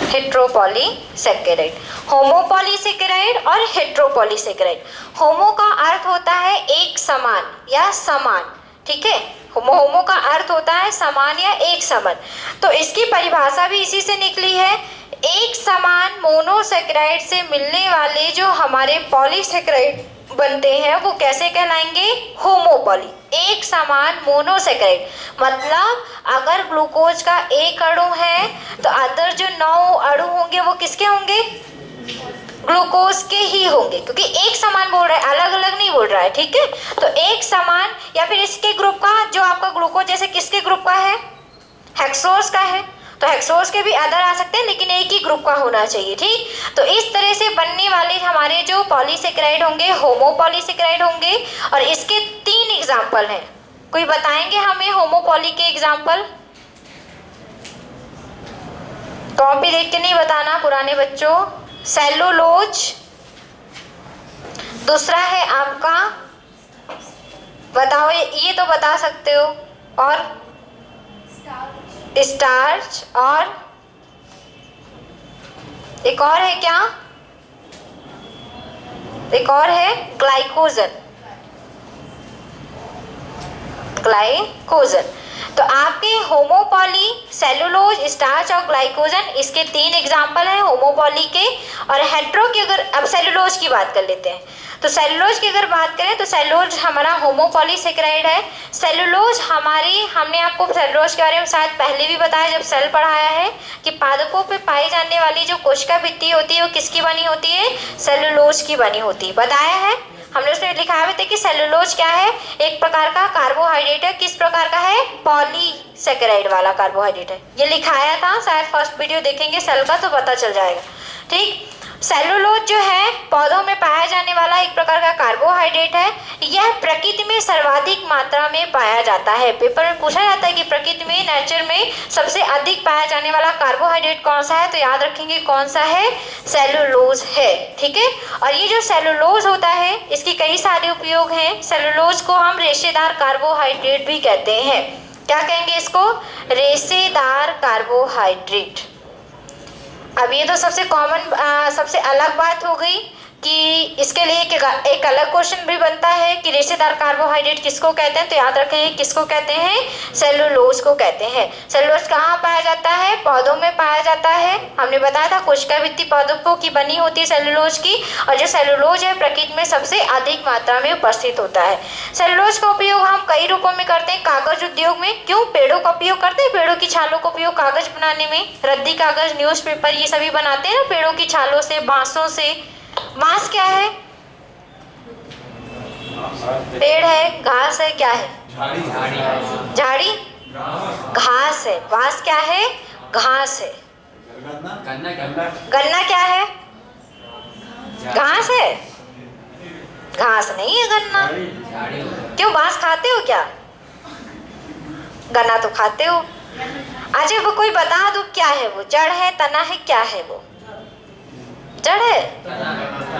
हेट्रोपॉलीसेकेराइड, होमोपॉलीसेकेराइड और हेट्रोपॉलीसेकेराइड। होमो का अर्थ होता है एक समान या समान, ठीक है। होमो का अर्थ होता है समान या एक समान। तो इसकी परिभाषा भी इसी से निकली है। एक समान मोनोसेकेराइड से मिलने वाले जो हमारे पॉलीसेकेराइड बनते हैं वो कैसे कहलाएंगे? होमोपॉली। एक समान मोनोसेकेराइड मतलब अगर ग्लूकोज का एक अणु है तो अदर जो 9 अणु होंगे वो किसके होंगे? ग्लूकोज के ही होंगे, क्योंकि एक समान बोल रहा है, अलग अलग नहीं बोल रहा है, ठीक है। तो एक समान, या फिर इसके ग्रुप का जो आपका ग्लूकोज जैसे किसके ग्रुप का है? हेक्सोस का है, तो हेक्सोस के भी अदर आ सकते हैं, लेकिन एक ही ग्रुप का होना चाहिए, ठीक। तो इस तरह से बनने वाले हमारे जो पॉलीसेकेराइड होंगे होमोपॉलीसेकेराइड होंगे। और इसके 3 एग्जाम्पल हैं। कोई बताएंगे हमें होमोपॉली के एग्जाम्पल? कॉपी देख के नहीं बताना पुराने बच्चों। सेलुलोज, दूसरा है आपका, बताओ ये तो बता सकते हो, और स्टार्च, और एक और है क्या? एक और है ग्लाइकोजन। ग्लाइकोजन। तो आपके होमोपॉली, सेलुलोज, स्टार्च और ग्लाइकोजन, इसके 3 एग्जाम्पल हैं होमोपॉली के। और हेट्रो की अगर अब सेलुलोज की बात कर लेते हैं, तो सेलुलोज की अगर बात करें तो सेलुलोज हमारा होमोपॉलीसेकेराइड है। सेलुलोज हमारी, हमने आपको सेलुलोज के बारे में शायद पहले भी बताया जब सेल पढ़ाया है, कि पादपों पे पाई जाने वाली जो कोशिका भित्ति होती है वो किसकी बनी होती है? सेलुलोज की बनी होती है। बताया है हमने, उसमें लिखा भी था कि सेलुलोज क्या है? एक प्रकार का कार्बोहाइड्रेट है। किस प्रकार का है? पॉलीसेकेराइड वाला कार्बोहाइड्रेट है। ये लिखाया था, शायद फर्स्ट वीडियो देखेंगे सेल का तो पता चल जाएगा, ठीक। सेलुलोज जो है पौधों में पाया जाने वाला एक प्रकार का कार्बोहाइड्रेट है। यह प्रकृति में सर्वाधिक मात्रा में पाया जाता है। पेपर में पूछा जाता है कि प्रकृति में, नेचर में सबसे अधिक पाया जाने वाला कार्बोहाइड्रेट कौन सा है, तो याद रखेंगे कौन सा है? सेलुलोज है, ठीक है। और ये जो सेलुलोज होता है इसकी कई सारे उपयोग हैं। सेलुलोज को हम रेशेदार कार्बोहाइड्रेट भी कहते हैं। क्या कहेंगे इसको? रेशेदार कार्बोहाइड्रेट। अब ये तो सबसे कॉमन, सबसे अलग बात हो गई कि इसके लिए एक अलग क्वेश्चन भी बनता है कि रेशेदार कार्बोहाइड्रेट किसको कहते हैं, तो याद रखें किसको कहते हैं? सेलुलोज को कहते हैं। सेलुलोज कहाँ पाया जाता है? पौधों में पाया जाता है। हमने बताया था कोशिका भित्ति पौधों की बनी होती है सेलुलोज की, और जो सेलुलोज है प्रकृति में सबसे अधिक मात्रा में उपस्थित होता है। सेलुलोज का उपयोग हम कई रूपों में करते हैं। कागज उद्योग में, क्यों? पेड़ों का उपयोग करते हैं, पेड़ों की छालों का उपयोग कागज बनाने में, रद्दी कागज, न्यूज़पेपर, ये सभी बनाते हैं ना पेड़ों की छालों से, बांसों से। बांस क्या है? पेड़ है, घास है, क्या है? झाड़ी, घास है। बांस क्या है? घास है। गन्ना क्या है? घास है? घास नहीं है गन्ना। क्यों? बांस खाते हो क्या? गन्ना तो खाते हो। अच्छा वो कोई बता दो क्या है वो? जड़ है, तना है, क्या है वो? जड़ है।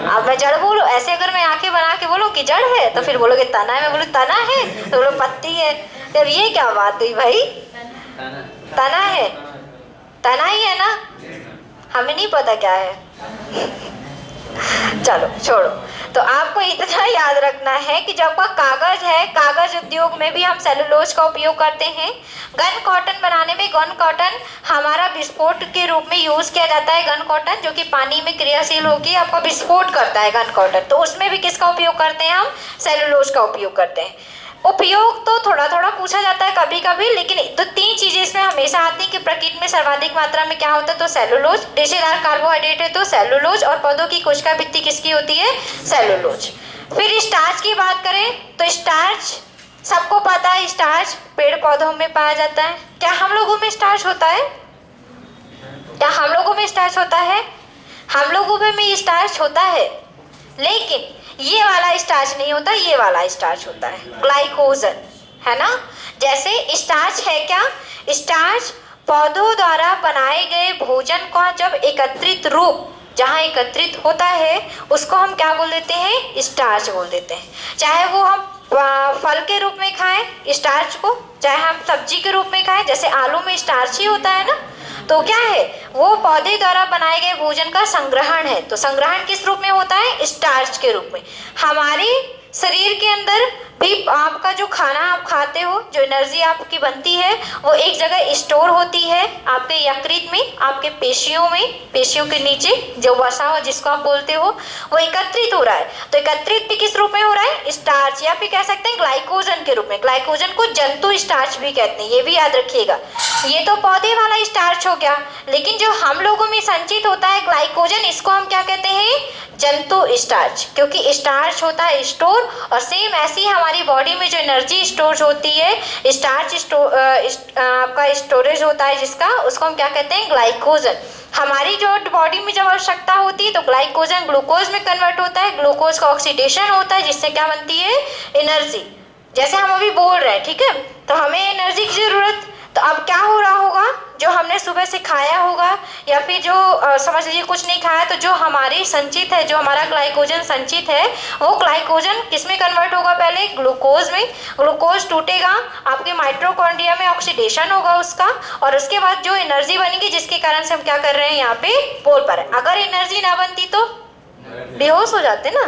अब मैं जड़ बोलूं, ऐसे अगर मैं आंखें बना के बोलूं कि जड़ है तो फिर बोलोगे तना है, मैं बोलूं तना है तो बोलो पत्ती है। तब ये क्या बात हुई भाई? तना है, तना ही है ना, हमें नहीं पता क्या है। चलो छोड़ो। तो आपको इतना याद रखना है कि जो आपका कागज है, कागज उद्योग में भी हम सेलुलोज का उपयोग करते हैं। गन कॉटन बनाने में गन कॉटन हमारा विस्फोट के रूप में यूज किया जाता है। गन कॉटन जो कि पानी में क्रियाशील होकर आपका विस्फोट करता है गन कॉटन, तो उसमें भी किसका उपयोग करते हैं हम? सेलुलोज का उपयोग करते हैं। उपयोग तो थोड़ा थोड़ा पूछा जाता है कभी कभी, लेकिन तो 3 चीजें इसमें हमेशा आती हैं कि प्रकृति में सर्वाधिक मात्रा में क्या होता है, तो सेलुलोज। रेशेदार कार्बोहाइड्रेट है तो सेलुलोज, और पौधों की कोशिका भित्ति किसकी होती है? सेलुलोज। फिर स्टार्च की बात करें तो स्टार्च सबको पता है, स्टार्च पेड़ पौधों में पाया जाता है। क्या हम लोगों में स्टार्च होता है? क्या हम लोगों में स्टार्च होता है? हम लोगों में स्टार्च होता है, लेकिन ये वाला स्टार्च नहीं होता, ये वाला स्टार्च होता है, ग्लाइकोजन, है ना। जैसे स्टार्च है क्या? स्टार्च पौधों द्वारा बनाए गए भोजन का जब एकत्रित रूप जहाँ एकत्रित होता है उसको हम क्या बोल देते हैं? स्टार्च बोल देते हैं। चाहे वो हम फल के रूप में खाएं स्टार्च को, चाहे हम सब्जी के रूप में खाएं, जैसे आलू में स्टार्च ही होता है ना, तो क्या है वो पौधे द्वारा बनाए गए भोजन का संग्रहण है। तो संग्रहण किस रूप में होता है? स्टार्च के रूप में। हमारे शरीर के अंदर भी आपका जो खाना आप खाते हो, जो एनर्जी आपकी बनती है, वो एक जगह स्टोर होती है आपके यकृत में, आपके पेशियों में, पेशियों के नीचे जो वसा हो जिसको आप बोलते हो, वो एकत्रित हो रहा है। तो एकत्रित भी किस रूप में हो रहा है? स्टार्च, या फिर कह सकते हैं ग्लाइकोजन के रूप में। ग्लाइकोजन को जंतु स्टार्च भी कहते हैं, ये भी याद रखिएगा। ये तो पौधे वाला स्टार्च हो गया, लेकिन जो हम लोगों में संचित होता है ग्लाइकोजन, इसको हम क्या कहते हैं? जंतु स्टार्च, क्योंकि स्टार्च होता है स्टोर, और सेम ऐसी हमारी बॉडी में जो एनर्जी स्टोर होती है स्टार्च आपका स्टोरेज होता है जिसका, उसको हम क्या कहते हैं? ग्लाइकोजन। हमारी जो बॉडी में जब आवश्यकता होती है तो ग्लाइकोजन ग्लूकोज में कन्वर्ट होता है, ग्लूकोज का ऑक्सीडेशन होता है जिससे क्या बनती है? एनर्जी। जैसे हम अभी बोल रहे हैं, ठीक है, तो हमें एनर्जी की जरूरत, तो अब क्या हो रहा होगा? जो हमने सुबह से खाया होगा या फिर जो समझ लीजिए कुछ नहीं खाया, तो जो हमारी संचित है, जो हमारा ग्लाइकोजन संचित है, वो ग्लाइकोजन किस में कन्वर्ट होगा? पहले ग्लूकोज में। ग्लूकोज टूटेगा, आपके माइटोकॉन्ड्रिया में ऑक्सीडेशन होगा उसका, और उसके बाद जो एनर्जी बनेगी जिसके कारण से हम क्या कर रहे हैं यहाँ पे बोल पा रहे हैं। अगर एनर्जी ना बनती तो बेहोश हो जाते ना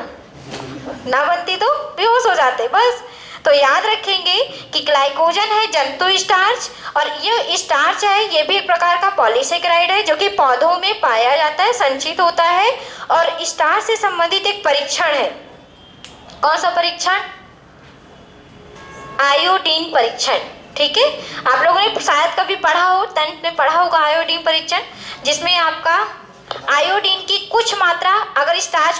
बनती तो बेहोश हो जाते बस। तो याद रखेंगे कि ग्लाइकोजन है जंतु स्टार्च, और ये स्टार्च है ये भी एक प्रकार का पॉलीसेकेराइड है जो कि पौधों में पाया जाता है, संचित होता है। और स्टार्च से संबंधित एक परीक्षण है। कौन सा परीक्षण? आयोडीन परीक्षण। ठीक है, आप लोगों ने शायद कभी पढ़ा हो, 10th में पढ़ा होगा आयोडीन परीक्षण, जिसमें आपका आयोडीन की कुछ मात्रा, अगर स्टार्च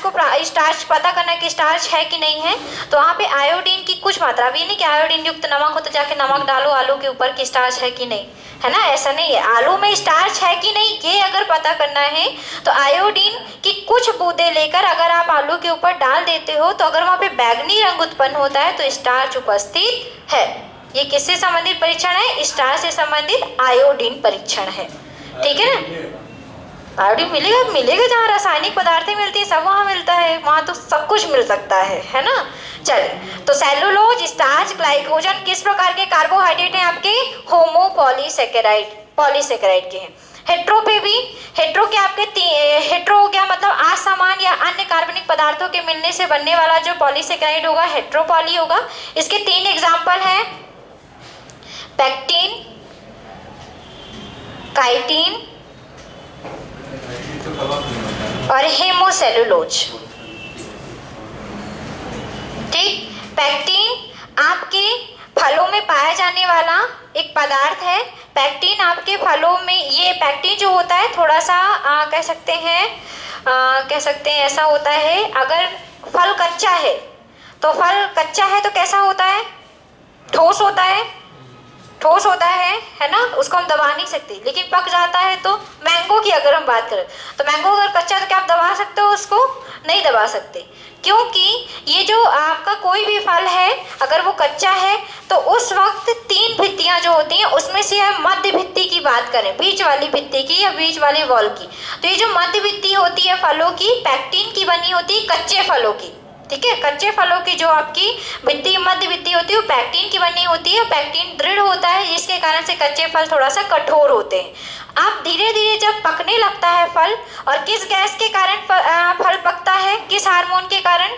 पता करना कि स्टार्च है कि नहीं है, तो वहाँ पे आयोडीन की कुछ मात्रा, अभी नहीं कि आयोडीन युक्त नमक हो तो जाके नमक डालो आलू के ऊपर कि स्टार्च है कि नहीं, है ना, ऐसा नहीं है। आलू में स्टार्च है कि नहीं ये अगर पता करना है तो आयोडीन की कुछ बूंदे लेकर अगर आप आलू के ऊपर डाल देते हो, तो अगर वहाँ पे बैंगनी रंग उत्पन्न होता है तो स्टार्च उपस्थित है। ये किससे संबंधित परीक्षण है? स्टार्च से संबंधित आयोडीन परीक्षण है। ठीक है ना, आयोडीन मिलेगा जहाँ रासायनिक पदार्थें मिलती है सब वहाँ मिलता है, वहाँ तो सब कुछ मिल सकता है ना। चलिए, तो सेलुलोज, स्टार्च, ग्लाइकोजन किस प्रकार के कार्बोहाइड्रेट हैं? आपके पॉलीसेकेराइड के हैं। हेट्रो पे भी, हेट्रो के आपके हेट्रो हो गया मतलब असमान या अन्य कार्बनिक पदार्थों के मिलने से बनने वाला जो पॉलीसेकेराइड होगा हेट्रोपॉली होगा। इसके 3 एग्जाम्पल हैं, पैक्टिन, काइटिन और हेमोसेलुलोज। ठीक, पैक्टिन आपके फलों में पाया जाने वाला एक पदार्थ है। पैक्टिन आपके फलों में, ये पैक्टिन जो होता है थोड़ा सा कह सकते हैं ऐसा होता है, अगर फल कच्चा है तो कैसा होता है? ठोस होता है ना, उसको हम दबा नहीं सकते। लेकिन पक जाता है तो, मैंगो की अगर हम बात करें तो मैंगो अगर कच्चा तो क्या आप दबा सकते हो उसको? नहीं दबा सकते, क्योंकि ये जो आपका कोई भी फल है अगर वो कच्चा है तो उस वक्त 3 भित्तियां जो होती हैं उसमें से हम मध्य भित्ति की बात करें, बीच वाली भित्ति की या बीच वाले वॉल की, तो ये जो मध्य भित्ति होती है फलों की, पैक्टिन की बनी होती है कच्चे फलों की। ठीक है। कच्चे फलों की जो आपकी भित्ति, मध्य भित्ति होती है वो पैक्टिन की बनी होती है। पैक्टिन दृढ़ होता है जिसके कारण से कच्चे फल थोड़ा सा कठोर होते हैं। अब धीरे धीरे जब पकने लगता है फल, और किस गैस के कारण फल पकता है, किस हार्मोन के कारण?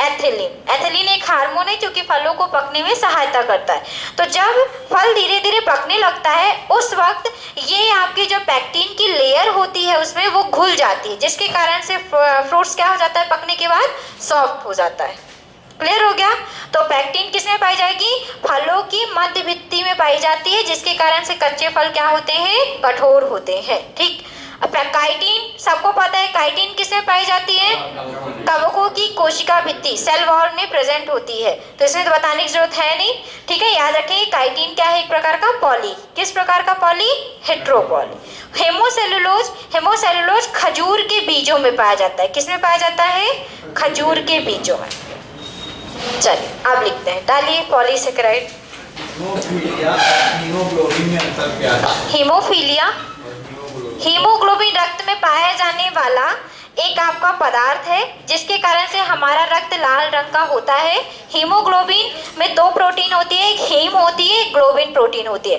एथिलीन। एथिलीन एक हार्मोन है जो कि फलों को पकने में सहायता करता है। तो जब फल धीरे धीरे पकने लगता है उस वक्त ये आपकी जो पैक्टिन की लेयर होती है उसमें वो घुल जाती है, जिसके कारण से फ्रूट्स क्या हो जाता है, पकने के बाद सॉफ्ट हो जाता है। क्लियर हो गया? तो पैक्टिन किसमें पाई जाएगी? फलों की मध्य भित्ति में पाई जाती है, जिसके कारण से कच्चे फल क्या होते हैं, कठोर होते हैं। ठीक। अब काइटिन सबको पता है, काइटिन किसमें पाई जाती है? कवकों की कोशिका भित्ति, सेल वॉल में प्रेजेंट होती है। तो इसमें तो बताने की जरूरत है नहीं। ठीक है, याद रखें काइटिन क्या है, एक प्रकार का पॉली। किस प्रकार का पॉली? हेट्रोपॉली। हेमोसेलुलोज, हेमोसेलुलोज खजूर के बीजों में पाया जाता है। किसमें पाया जाता है? खजूर के बीजों में। चलिए अब लिखते हैं, डालिए पॉलीसेकेराइड। हीमोफीलिया, हीमोग्लोबिन में अंतर क्या है? हीमोफीलिया, हीमोग्लोबिन रक्त में पाया जाने वाला एक आपका पदार्थ है जिसके कारण से हमारा रक्त लाल रंग का होता है। हीमोग्लोबिन में दो प्रोटीन होती है, एक हीम होती है, एक ग्लोबिन प्रोटीन होती है।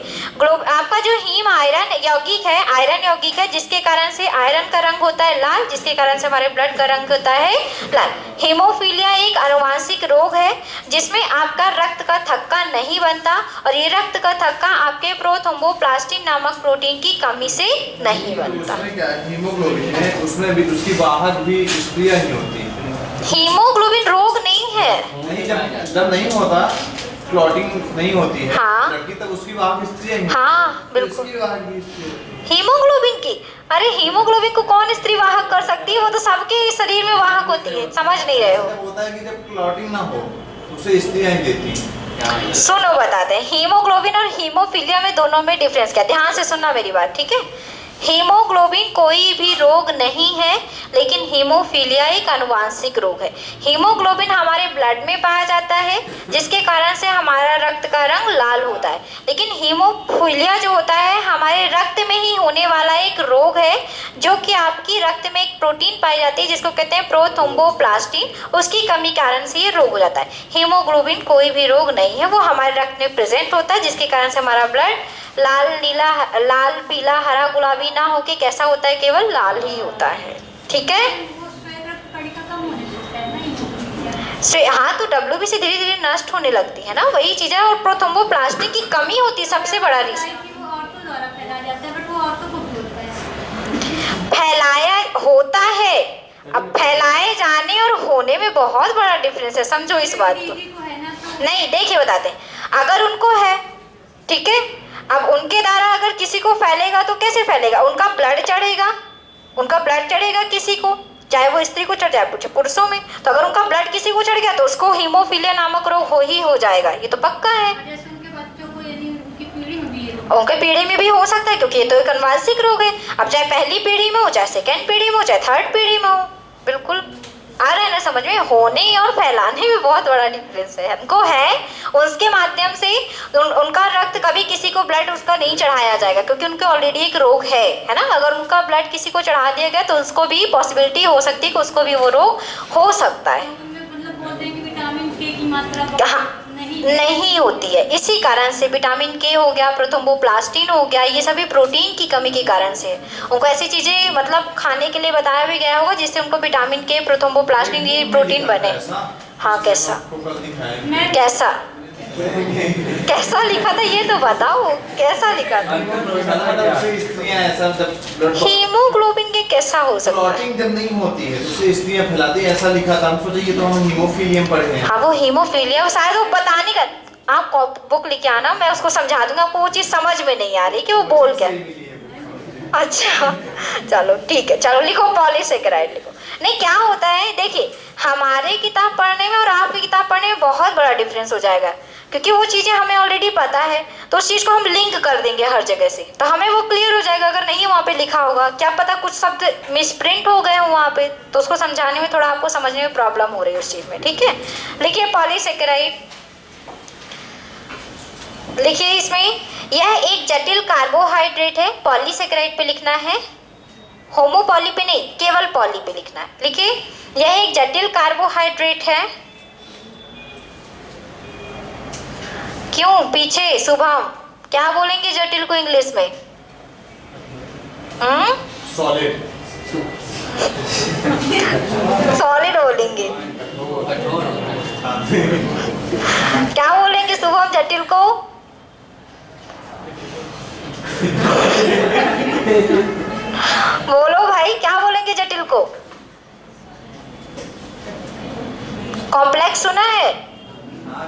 आपका जो हीम आयरन यौगिक है, आयरन यौगिक है, जिसके कारण से आयरन का रंग होता है लाल, जिसके कारण से हमारे ब्लड का रंग होता है लाल। हीमोफीलिया एक आनुवांशिक रोग है जिसमें आपका रक्त का थक्का नहीं बनता, और ये रक्त का थक्का आपके प्रोथ्रोम्बोप्लास्टिन नामक प्रोटीन की कमी से नहीं बनता। उसमें क्या है, हीमोग्लोबिन है, उसमें भी उसकी वाहक भी स्त्रियां ही होती है। हीमोग्लोबिन रोग नहीं है। नहीं, जब नहीं होता, क्लॉटिंग नहीं होती है हाँ। लड़की, तब उसकी वाहक स्त्रियां ही। हाँ बिल्कुल। इसकी वाहक भी स्त्री होती है। हीमोग्लोबिन की, अरे हीमोग्लोबिन को कौन स्त्री वाहक कर सकती है? वो तो सबके शरीर में वाहक होती है, समझ नहीं रहे हो। जब होता है कि जब क्लॉटिंग ना हो उसे स्त्रियां ही देती हैं। सुनो बताते हैं, हीमोग्लोबिन और हीमोफीलिया में दोनों में डिफरेंस क्या है, ध्यान से सुनना मेरी बात, ठीक है। हीमोग्लोबिन कोई भी रोग नहीं है, लेकिन हीमोफीलिया एक आनुवांशिक रोग है। हीमोग्लोबिन हमारे ब्लड में पाया जाता है जिसके कारण से हमारा रक्त का रंग लाल होता है, लेकिन हीमोफीलिया जो होता है हमारे रक्त में ही होने वाला एक रोग है, जो कि आपकी रक्त में एक प्रोटीन पाई जाती है जिसको कहते हैं प्रोथ्रोम्बोप्लास्टिन, उसकी कमी कारण से ये रोग हो जाता है। हीमोग्लोबिन कोई भी रोग नहीं है, वो हमारे रक्त में प्रेजेंट होता है जिसके कारण से हमारा ब्लड लाल नीला, लाल पीला हरा गुलाबी ना होके कैसा होता है, केवल लाल ही होता है। ठीक है। हाँ, तो WBC धीरे धीरे नष्ट होने लगती है ना, वही चीज़ है। और प्रोथ्रोम्बोप्लास्टिन की कमी होती है, सबसे बड़ा रीजन। फैलाया होता है, अब फैलाए जाने और होने में बहुत बड़ा डिफरेंस है, समझो इस बात को। नहीं देखिए बताते हैं, अगर उनको है, ठीक है, अब उनके द्वारा अगर किसी को फैलेगा तो कैसे फैलेगा? उनका ब्लड चढ़ेगा, उनका ब्लड चढ़ेगा किसी को, चाहे वो स्त्री को चढ़ जाए पुरुषों में, तो अगर उनका ब्लड किसी को चढ़ गया तो उसको हीमोफीलिया नामक रोग हो जाएगा, ये तो पक्का है। उनके पीढ़ी में भी हो सकता है, क्योंकि ये तो एक आनुवांशिक रोग है। अब चाहे पहली पीढ़ी में हो, चाहे सेकेंड पीढ़ी में हो, चाहे थर्ड पीढ़ी में हो, बिल्कुल आ रहा है ना समझ में। होने और फैलाने में बहुत बड़ा डिफरेंस है। हमको है, उसके माध्यम से उनका रक्त कभी किसी को ब्लड उसका नहीं चढ़ाया जाएगा, क्योंकि उनके ऑलरेडी एक रोग है ना। अगर उनका ब्लड किसी को चढ़ा दिया गया तो उसको भी पॉसिबिलिटी हो सकती है कि उसको भी वो रोग हो सकता है। विटामिन के की मात्रा नहीं होती है, इसी कारण से विटामिन के हो गया, प्रोथ्रोम्बोप्लास्टिन हो गया, ये सभी प्रोटीन की कमी के कारण से। उनको ऐसी चीज़ें मतलब खाने के लिए बताया भी गया होगा जिससे उनको विटामिन के, प्रोथ्रोम्बोप्लास्टिन ये प्रोटीन बने। हाँ कैसा कैसा कैसा लिखा था ये तो बताओ, कैसा लिखा था? हीमोग्लोबिन के कैसा हो सकता है? क्लॉटिंग जब नहीं होती है तो उसे स्त्रियां फैलाती है, ऐसा लिखा था। हम सोचे ये तो हम हीमोफीलिया में पढ़े हैं। हाँ वो हीमोफीलिया शायद वो बताने का, आप बुक लेके आना, मैं उसको समझा दूंगा। आपको वो चीज़ समझ में नहीं आ रही कि वो बोल क्या। अच्छा चलो ठीक है, चलो लिखो पॉलीसेकेराइड लिखो। नहीं क्या होता है, देखिए हमारे किताब पढ़ने में और आपकी किताब पढ़ने में बहुत बड़ा डिफरेंस हो जाएगा, क्योंकि वो चीज़ें हमें ऑलरेडी पता है, तो उस चीज़ को हम लिंक कर देंगे हर जगह से, तो हमें वो क्लियर हो जाएगा। अगर नहीं वहाँ पे लिखा होगा, क्या पता कुछ शब्द मिसप्रिंट हो गए हो वहाँ पे, तो उसको समझाने में थोड़ा आपको समझने में प्रॉब्लम हो रही है उस चीज़ में। ठीक है, लिखिए पॉलीसेकेराइड, लिखिए इसमें यह एक जटिल कार्बोहाइड्रेट है। पॉलीसेकेराइड पे लिखना है होमो पॉली पे नहीं, केवल पॉली पे लिखना है। लिखिए, यह एक जटिल कार्बोहाइड्रेट है। क्यों पीछे शुभम, क्या बोलेंगे जटिल को इंग्लिश में? सॉलिड। सॉलिड बोलेंगे। क्या बोलेंगे शुभम जटिल को? बोलो भाई, क्या बोलेंगे जटिल को? कॉम्प्लेक्स सुना है?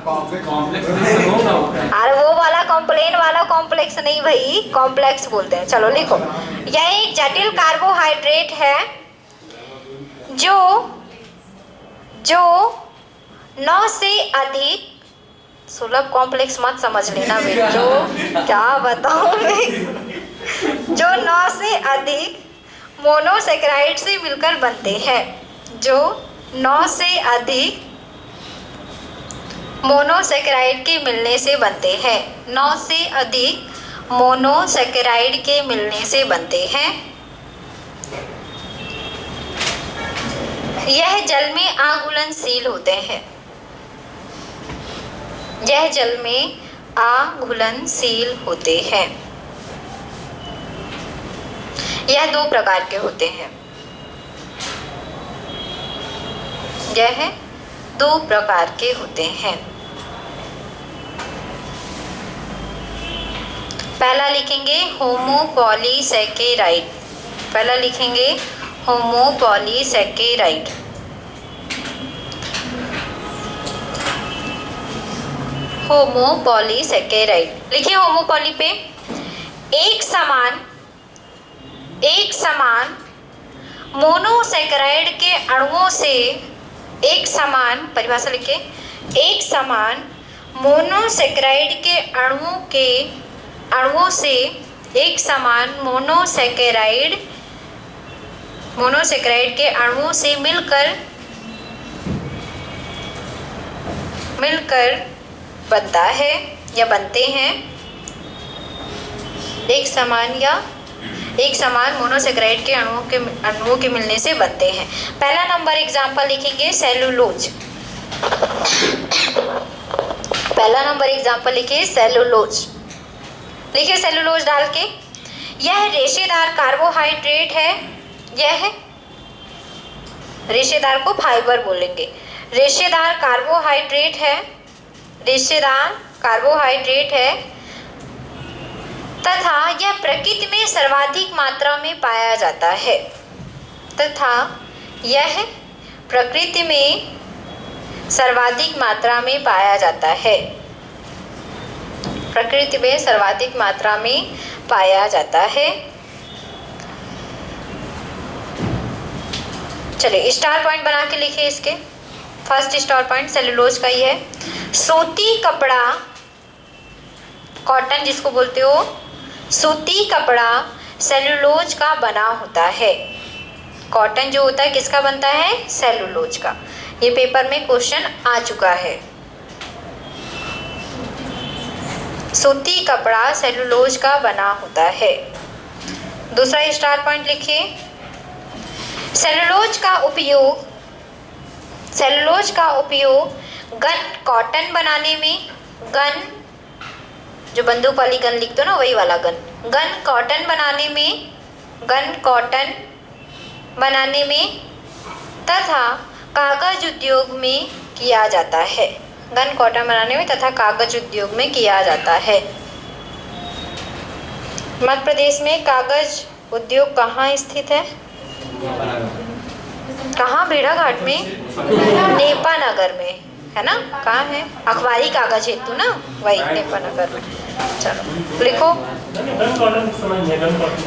कॉम्प्लेक्स होगा वो। अरे वो वाला कॉम्प्लेन वाला कॉम्प्लेक्स नहीं भाई, कॉम्प्लेक्स बोलते हैं। चलो लिखो, यह एक जटिल कार्बोहाइड्रेट है जो 9 से अधिक, सुलभ कॉम्प्लेक्स मत समझ लेना बेटो, क्या बताऊं मैं, जो 9 से अधिक मोनोसेकेराइड से मिलकर बनते हैं। जो 9 से अधिक मोनोसेकेराइड के मिलने से बनते हैं। 9 से अधिक मोनोसेकेराइड के मिलने से बनते हैं। यह जल में अघुलनशील होते हैं। यह जल में अघुलनशील होते हैं। यह 2 प्रकार के होते हैं। यह 2 प्रकार के होते हैं। पहला लिखेंगे होमोपॉलीसैकेराइड। पहला लिखेंगे होमोपॉलीसैकेराइड। होमोपॉलीसैकेराइड लिखिए। होमोपॉली पे एक समान मोनोसेकेराइड के अणुओं से, एक समान परिभाषा लिखिए, एक समान मोनोसेकेराइड के अणुओं से एक समान मोनोसेकेराइड के अणुओं से मिलकर बनता है या बनते हैं। एक समान मोनोसेकेराइड के अणुओं के मिलने से बनते हैं। पहला नंबर एग्जाम्पल लिखेंगे सेलुलोज। पहला नंबर एग्जाम्पल लिखिए सेलुलोज। लिखिए सेलुलोज डाल के, यह रेशेदार कार्बोहाइड्रेट है। यह रेशेदार को फाइबर बोलेंगे। रेशेदार कार्बोहाइड्रेट है। रेशेदार कार्बोहाइड्रेट है तथा यह प्रकृति में सर्वाधिक मात्रा में पाया जाता है। तथा यह प्रकृति में सर्वाधिक मात्रा में पाया जाता है। प्रकृति में सर्वाधिक मात्रा में पाया जाता है। चलिए स्टार पॉइंट बना के लिखिए इसके। फर्स्ट स्टार पॉइंट सेलुलोज का ही है। सूती कपड़ा, कॉटन जिसको बोलते हो, सूती कपड़ा सेलुलोज का बना होता है। कॉटन जो होता है किसका बनता है? सेलुलोज का। ये पेपर में क्वेश्चन आ चुका है। सूती कपड़ा सेलुलोज का बना होता है। दूसरा स्टार पॉइंट लिखिए। सेलुलोज का उपयोग गन कॉटन बनाने में, गन जो बंदूक वाली गन लिखते हो ना वही वाला गन कॉटन बनाने में तथा कागज उद्योग में किया जाता है। गन कॉटन बनाने में तथा कागज उद्योग में किया जाता है। मध्य प्रदेश में कागज उद्योग कहाँ स्थित है? कहाँ? भेड़ाघाट में, नेपानगर में है ना? कहाँ है? अखबारी कागज हेतु ना, वही नेपानगर में। चलो लिखो।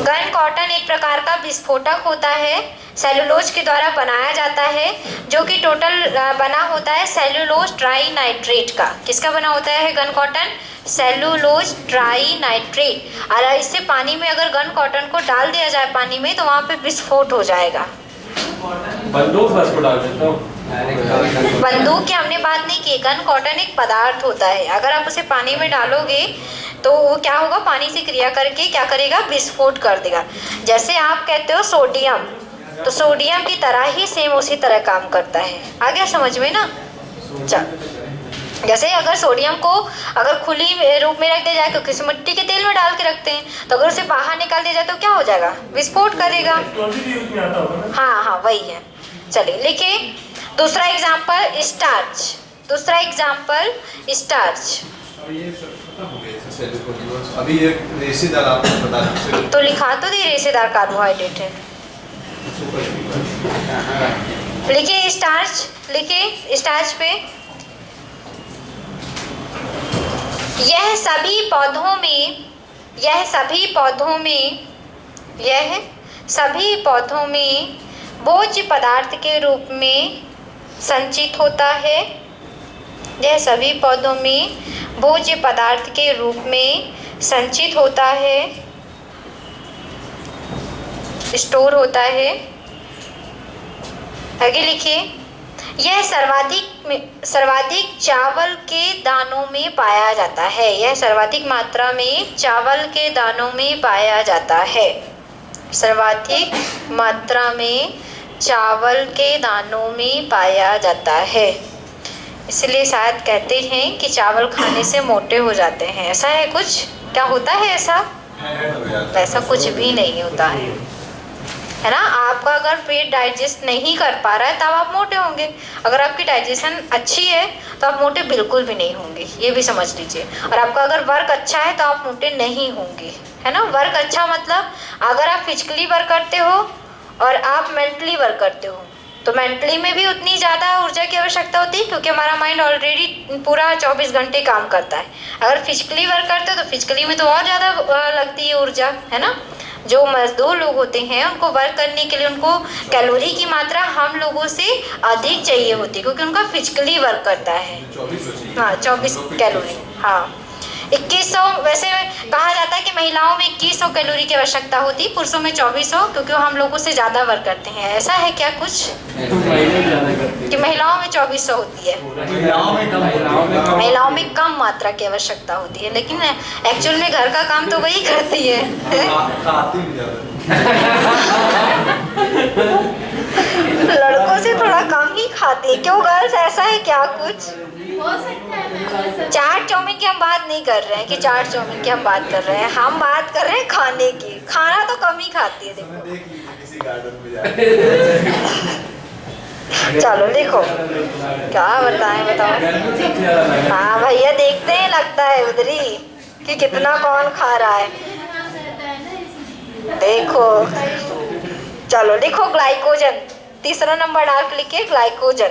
गन कॉटन एक प्रकार का विस्फोटक होता है, सेलुलोज के द्वारा बनाया जाता है, जो कि टोटल बना होता है सेलुलोज ट्राइनाइट्रेट का। किसका बना होता है गन कॉटन? Cellulose trinitrate. और इससे पानी में अगर गन कॉटन को डाल दिया जाए पानी में तो वहाँ पे विस्फोट हो जाएगा। बंदूक बस को डाल देता हूँ। बंदूक की हमने बात नहीं की। गन कॉटन एक पदार्थ होता है, अगर आप उसे पानी में डालोगे तो वो क्या होगा, पानी से क्रिया करके क्या करेगा, विस्फोट कर देगा। जैसे आप कहते हो सोडियम, तो सोडियम की तरह ही सेम उसी तरह काम करता है। आ गया समझ में ना? जैसे अगर सोडियम को अगर खुली रूप में रख दिया जाए, क्योंकि मिट्टी के तेल में डाल के रखते हैं, तो अगर उसे बाहर निकाल दिया जाए तो क्या हो जाएगा, विस्फोट करेगा। हाँ हाँ वही है। चलिए लिखिए दूसरा एग्जाम्पल, स्टार्च। दूसरा एग्जाम्पल स्टार्च। ये खत्म हो गया था सेल। अभी एक रेशेदार आपको बता दूं, तो लिखा तो दी रेशेदार कार्बोहाइड्रेट है। लिखिए स्टार्च, लिखिए स्टार्च पे। यह सभी पौधों में, यह सभी पौधों में, यह सभी पौधों में भोज्य पदार्थ के रूप में संचित होता है। यह सभी पौधों में भोज्य पदार्थ के रूप में संचित होता है, स्टोर होता है। आगे लिखिए, यह सर्वाधिक चावल के दानों में पाया जाता है। यह सर्वाधिक मात्रा में चावल के दानों में पाया जाता है। सर्वाधिक मात्रा में चावल के दानों में पाया जाता है। इसलिए शायद कहते हैं कि चावल खाने से मोटे हो जाते हैं। ऐसा है कुछ? क्या होता है ऐसा? ऐसा कुछ भी नहीं होता है ना। आपका अगर पेट डाइजेस्ट नहीं कर पा रहा है तब आप मोटे होंगे। अगर आपकी डाइजेशन अच्छी है तो आप मोटे बिल्कुल भी नहीं होंगे, ये भी समझ लीजिए। और आपका अगर वर्क अच्छा है तो आप मोटे नहीं होंगे, है ना। वर्क अच्छा मतलब अगर आप फिजिकली वर्क करते हो और आप मेंटली वर्क करते हो, तो मेंटली में भी उतनी ज़्यादा ऊर्जा की आवश्यकता होती है, क्योंकि हमारा माइंड ऑलरेडी पूरा 24 घंटे काम करता है। अगर फिजिकली वर्क करते हो तो फिजिकली में तो और ज़्यादा लगती है ऊर्जा, है ना। जो मजदूर लोग होते हैं उनको वर्क करने के लिए उनको कैलोरी की मात्रा हम लोगों से अधिक चाहिए होती है, क्योंकि उनका फिजिकली वर्क करता है। 24 कैलोरी। हाँ 2100, वैसे कहा जाता है कि महिलाओं में 2100 कैलोरी की आवश्यकता होती है, पुरुषों में 2400, क्योंकि वो हम लोगों से ज़्यादा वर्क करते हैं। ऐसा है क्या कुछ कि महिलाओं में 2400 होती है? महिलाओं में कम मात्रा की आवश्यकता होती है, लेकिन एक्चुअल में घर का काम तो वही करती है। लड़कों से थोड़ा कम ही खाती है। क्यों गर्ल्स, ऐसा है क्या कुछ? हो सकता है। चाट चाउमीन की हम बात नहीं कर रहे हैं कि चाट चाउमीन की हम बात कर रहे हैं, हम बात कर रहे हैं खाने की। खाना तो कम ही खाती है। देखो किसी गार्डन में जाके चलो लिखो, क्या बताएं, बताओ। हाँ भैया देखते हैं, लगता है उधरी कि कितना कौन खा रहा है। देखो चलो लिखो ग्लाइकोजन। तीसरा नंबर डाल के लिखिए ग्लाइकोजन।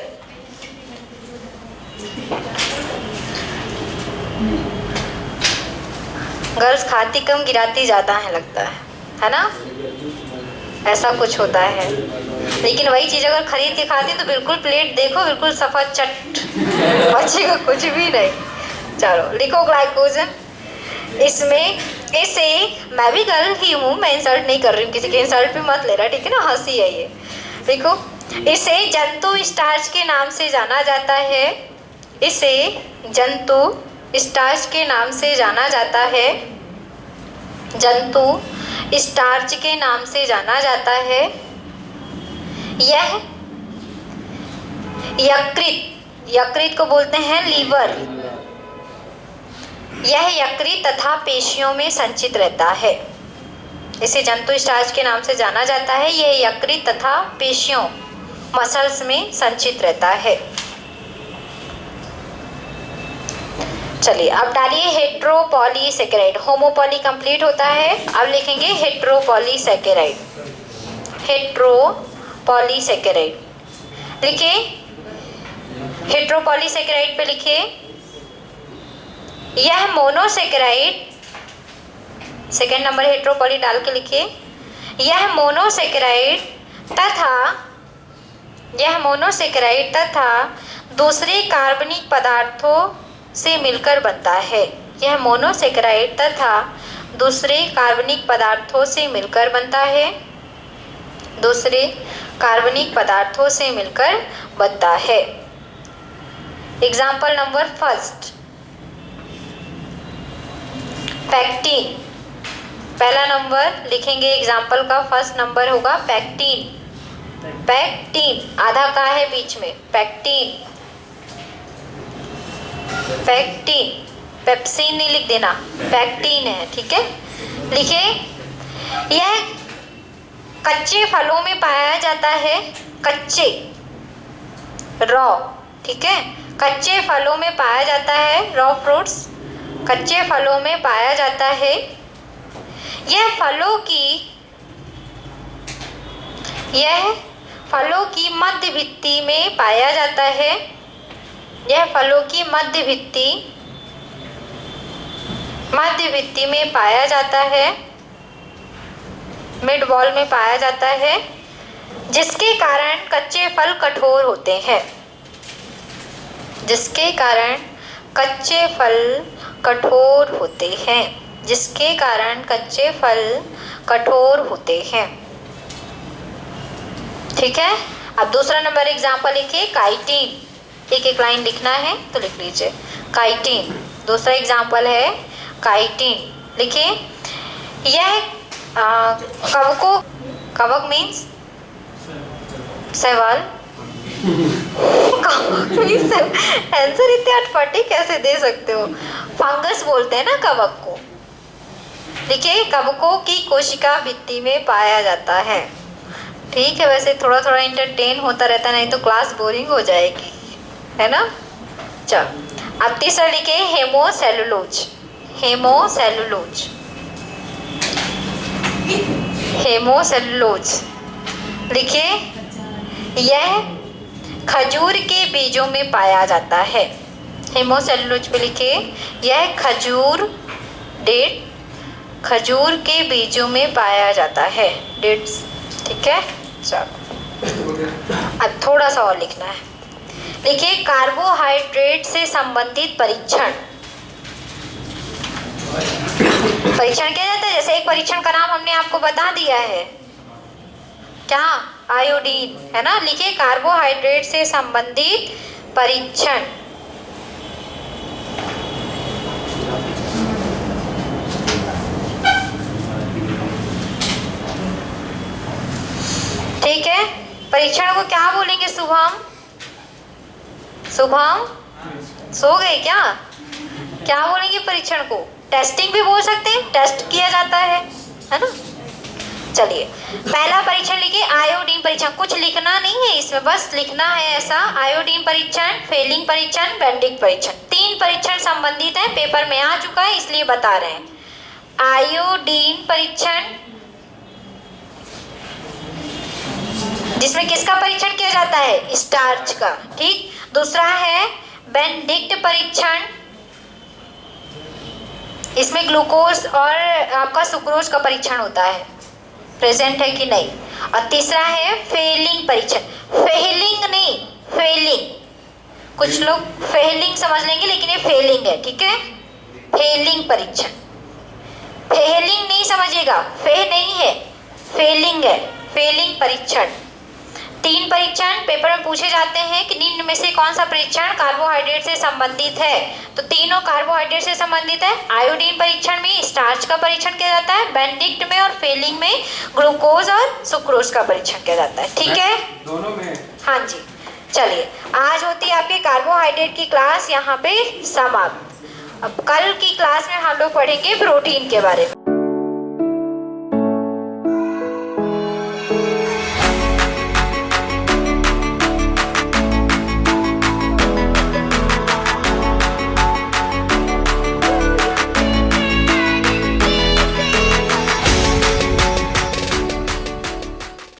गर्ल्स खाती कम गिराती ज़्यादा है, लगता है ना। ऐसा कुछ होता है, लेकिन वही चीज़ अगर खरीद के खाती तो बिल्कुल प्लेट देखो बिल्कुल सफ़ा चट, बचेगा कुछ भी नहीं। चलो लिखो ग्लाइकोजन। इसमें इसे, मैं भी गर्ल ही हूँ, मैं इंसल्ट नहीं कर रही हूँ, किसी के इंसल्ट पे मत ले रहा, ठीक है ना, हंसी है ये। देखो इसे जंतु स्टार्च के नाम से जाना जाता है। इसे जंतु स्टार्च के नाम से जाना जाता है। जंतु स्टार्च के नाम से जाना जाता है। यह यकृत, यकृत को बोलते हैं लीवर। यह यकृत तथा पेशियों में संचित रहता है। इसे जंतु स्टार्च के नाम से जाना जाता है। यह यकृत तथा पेशियों, मसल्स में संचित रहता है। चलिए अब डालिए हेट्रोपॉलीसैकेराइड। होमोपॉली कंप्लीट होता है, अब लिखेंगे हेट्रोपॉलीसैकेराइड। हेट्रोपॉलीसैकेराइड लिखिए। हेट्रोपॉलीसैकेराइड पे लिखिए, यह मोनोसैकेराइड, सेकेंड नंबर हेट्रोपॉली डाल के लिखिए। यह मोनोसैकेराइड तथा दूसरे कार्बनिक पदार्थों से मिलकर बनता है। यह मोनोसैकेराइड तथा दूसरे कार्बनिक पदार्थों से मिलकर बनता है। दूसरे कार्बनिक पदार्थों से मिलकर बनता है। Example number first, pectin. पहला नंबर लिखेंगे एग्जाम्पल का, फर्स्ट नंबर होगा पैक्टीन। पैक्टीन आधा का है बीच में, पैक्टीन। पैक्टीन, पेप्सिन नहीं लिख देना, पैक्टीन है, ठीक है। लिखिए, यह कच्चे फलों में पाया जाता है, कच्चे, रॉ, ठीक है, कच्चे फलों में पाया जाता है, रॉ फ्रूट्स, कच्चे फलों में पाया जाता है। यह फलों की मध्य भित्ति में पाया जाता है। यह फलों की मध्य भित्ति में पाया जाता है, मिड वॉल में पाया जाता है, जिसके कारण कच्चे फल कठोर होते हैं। जिसके कारण कच्चे फल कठोर होते हैं। जिसके कारण कच्चे फल कठोर होते हैं, ठीक है। अब दूसरा नंबर एग्जाम्पल लिखिए, काइटिन। एक एक लाइन लिखना है तो लिख लीजिए, काइटिन। दूसरा एग्जाम्पल है काइटिन। लिखिए, यह कवक मीन्स सवाल, आंसर इतने अटपटे कैसे दे सकते हो? फंगस बोलते हैं ना कवक को। देखिए, कवकों की कोशिका भित्ति में पाया जाता है, ठीक है। वैसे थोड़ा थोड़ा इंटरटेन होता रहता, नहीं तो क्लास बोरिंग हो जाएगी, है ना। चलो, अब तीसरा लिखे, हेमोसेलुलोज। हेमोसेलुलोज, हेमोसेलुलोज। लिखिए, यह खजूर के बीजों में पाया जाता है। हेमोसेलुलोज पे लिखिए, यह खजूर के बीजों में पाया जाता है, डेट्स, ठीक है। चलो, अब थोड़ा सा और लिखना है। लिखिए, कार्बोहाइड्रेट से संबंधित परीक्षण। परीक्षण क्या जाता है? जैसे एक परीक्षण का नाम हमने आपको बता दिया है, क्या? आयोडीन, है ना। लिखिए, कार्बोहाइड्रेट से संबंधित परीक्षण। ठीक है, परीक्षण को क्या बोलेंगे? शुभम, शुभम सो गए क्या? क्या बोलेंगे परीक्षण को? टेस्टिंग भी बोल सकते हैं, टेस्ट किया जाता है ना। चलिए, पहला परीक्षण लिखिए, आयोडीन परीक्षण। कुछ लिखना नहीं है इसमें, बस लिखना है ऐसा, आयोडीन परीक्षण, फेलिंग परीक्षण, बेंडिक परीक्षण। 3 परीक्षण संबंधित है, पेपर में आ चुका है इसलिए बता रहे हैं। आयोडीन परीक्षण, जिसमें किसका परीक्षण किया जाता है? स्टार्च का, ठीक। दूसरा है बेंडिक्ट परीक्षण, इसमें ग्लूकोज और आपका सुक्रोज का परीक्षण होता है, प्रेजेंट है कि नहीं। और तीसरा है फेलिंग परीक्षण। फेलिंग नहीं, फेलिंग, कुछ लोग फेलिंग समझ लेंगे लेकिन ये फेलिंग है, ठीक है। फेलिंग परीक्षण, फेलिंग नहीं समझिएगा, फे नहीं है, फेलिंग है, फेलिंग परीक्षण। 3 परीक्षण पेपर में पूछे जाते हैं कि निम्न में से कौन सा परीक्षण कार्बोहाइड्रेट से संबंधित है? तो तीनों कार्बोहाइड्रेट से संबंधित है। आयोडीन परीक्षण में स्टार्च का परीक्षण किया जाता है, बेंडिक्ट में और फेलिंग में ग्लूकोज और सुक्रोज का परीक्षण किया जाता है, ठीक है। दोनों में? हाँ जी। चलिए, आज होती है आपकी कार्बोहाइड्रेट की क्लास यहाँ पे समाप्त। अब कल की क्लास में हम लोग पढ़ेंगे प्रोटीन के बारे में।